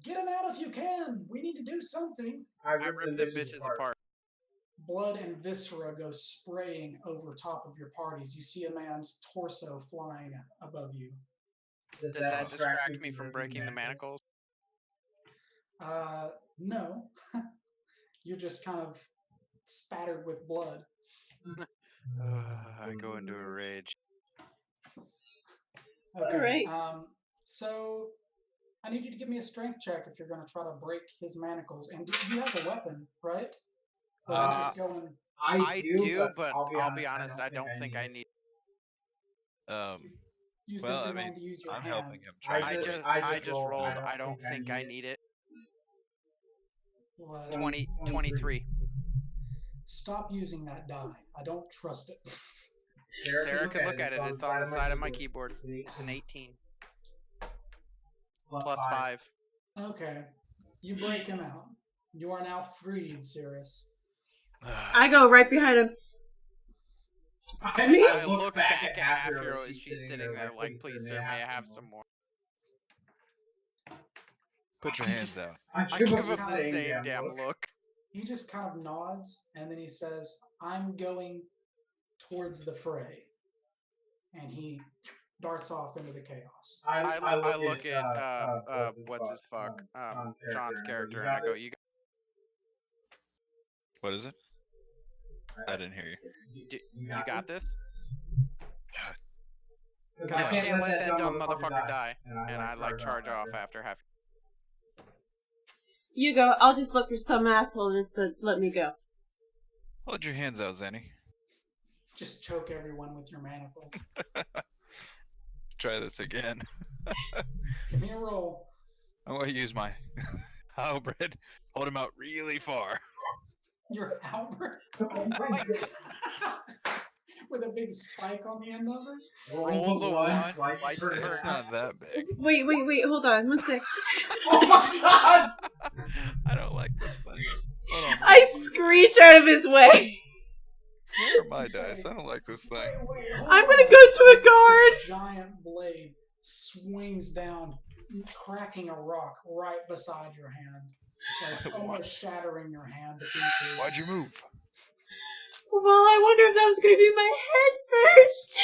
get him out if you can. We need to do something. I rip the bitches apart. Blood and viscera go spraying over top of your parties. You see a man's torso flying above you. Does that distract me from breaking the manacles? No. You're just kind of spattered with blood. I go into a rage. Okay. All right. So I need you to give me a strength check if you're going to try to break his manacles. And you have a weapon, right? But I'm just going. I do, but I'll be honest. I don't think I need. You think Well, you're I mean, going to use your I'm hands. helping him try. I just rolled. I don't think I need it. What? 23. Stop using that die. I don't trust it. Sarah can look at it. It's on the side of my keyboard. It's an 18. Plus 5. Okay. You break him out. You are now freed, Sirris. I go right behind him. I look back at half hero as she's sitting there like, please sir, may I have some more? Put your hands out. I give him the same damn look. He just kind of nods, and then he says, "I'm going towards the fray." And he darts off into the chaos. I look at what's his fuck? John's character, and I go, you What is it? I didn't hear you. got this? God. I can't let that dumb motherfucker die. And I like charge off after half. You go. I'll just look for some asshole just to let me go. Hold your hands out, Zenny. Just choke everyone with your manacles. Try this again. Give me a roll. I'm going to use my halberd. Hold him out really far. Your halberd? With a big spike on the end of it? Rolls a 1. It's not that big. Wait. Hold on. One sec. Oh my God! I don't like this thing. Hold on. I screech out of his way. Where are my dice? I don't like this thing. I'm gonna go to a guard. This giant blade swings down, cracking a rock right beside your hand, like almost shattering your hand to pieces. Why'd you move? Well, I wonder if that was gonna be my head first.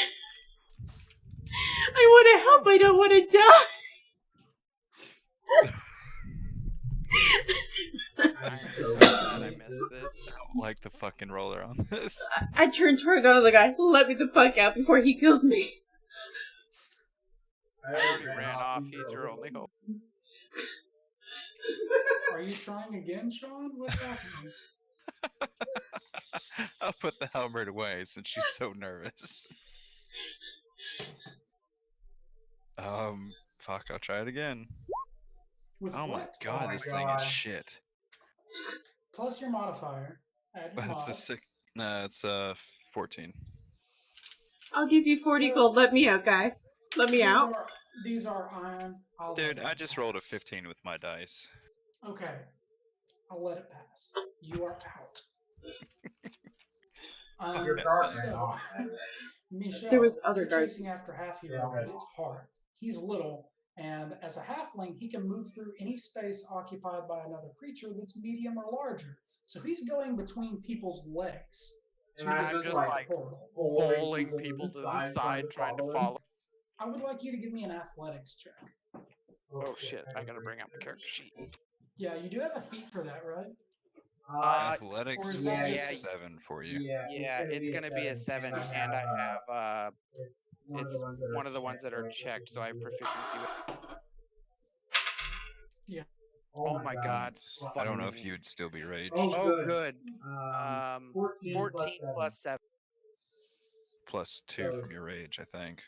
I want to help. I don't want to die. I'm so sad I missed this. I don't like the fucking roller on this. I turned toward the guy. Let me the fuck out before he kills me. I already ran off. He's your only hope. Are you trying again, Sean? What's happening? I'll put the helmet away since she's so nervous. Fuck, I'll try it again. With Oh my what? god, this thing is shit. Plus your modifier. Add your That's a mod. 6. Nah, it's 14. I'll give you 40 gold. Let me out, guy. Let me out. These are iron. Dude, I just rolled a 15 with my dice. Okay. I'll let it pass. You are out. Michelle, There was other you're guards. chasing after half hero, but it's hard. He's little, and as a halfling, he can move through any space occupied by another creature that's medium or larger. So he's going between people's legs. I'm just like bowling people to the side trying to follow. I would like you to give me an athletics check. Oh shit, I gotta bring out my character sheet. Yeah, you do have a feat for that, right? Athletics or is is that yeah, 7 for you. Yeah, it's gonna be a 7, and I have it's one of the ones that are checked, so I have proficiency with. Yeah. Oh my god. I don't know if you'd still be raged. Oh good. 14 plus 7. Plus 2 from your rage, I think.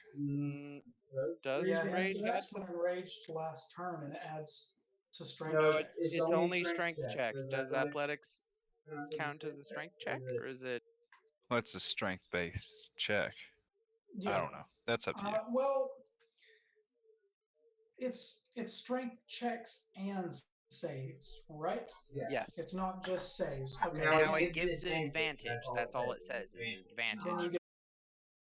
Does Yeah, rage he add just went enraged last turn, and it adds to strength No, checks. it's only strength checks. Does athletics count as a strength check, or is it? What's a strength-based check? Yeah. I don't know. That's up to you. Well, it's strength checks and saves, right? Yes. It's not just saves. Okay. Now it gives it advantage. That's all it says is advantage. Then you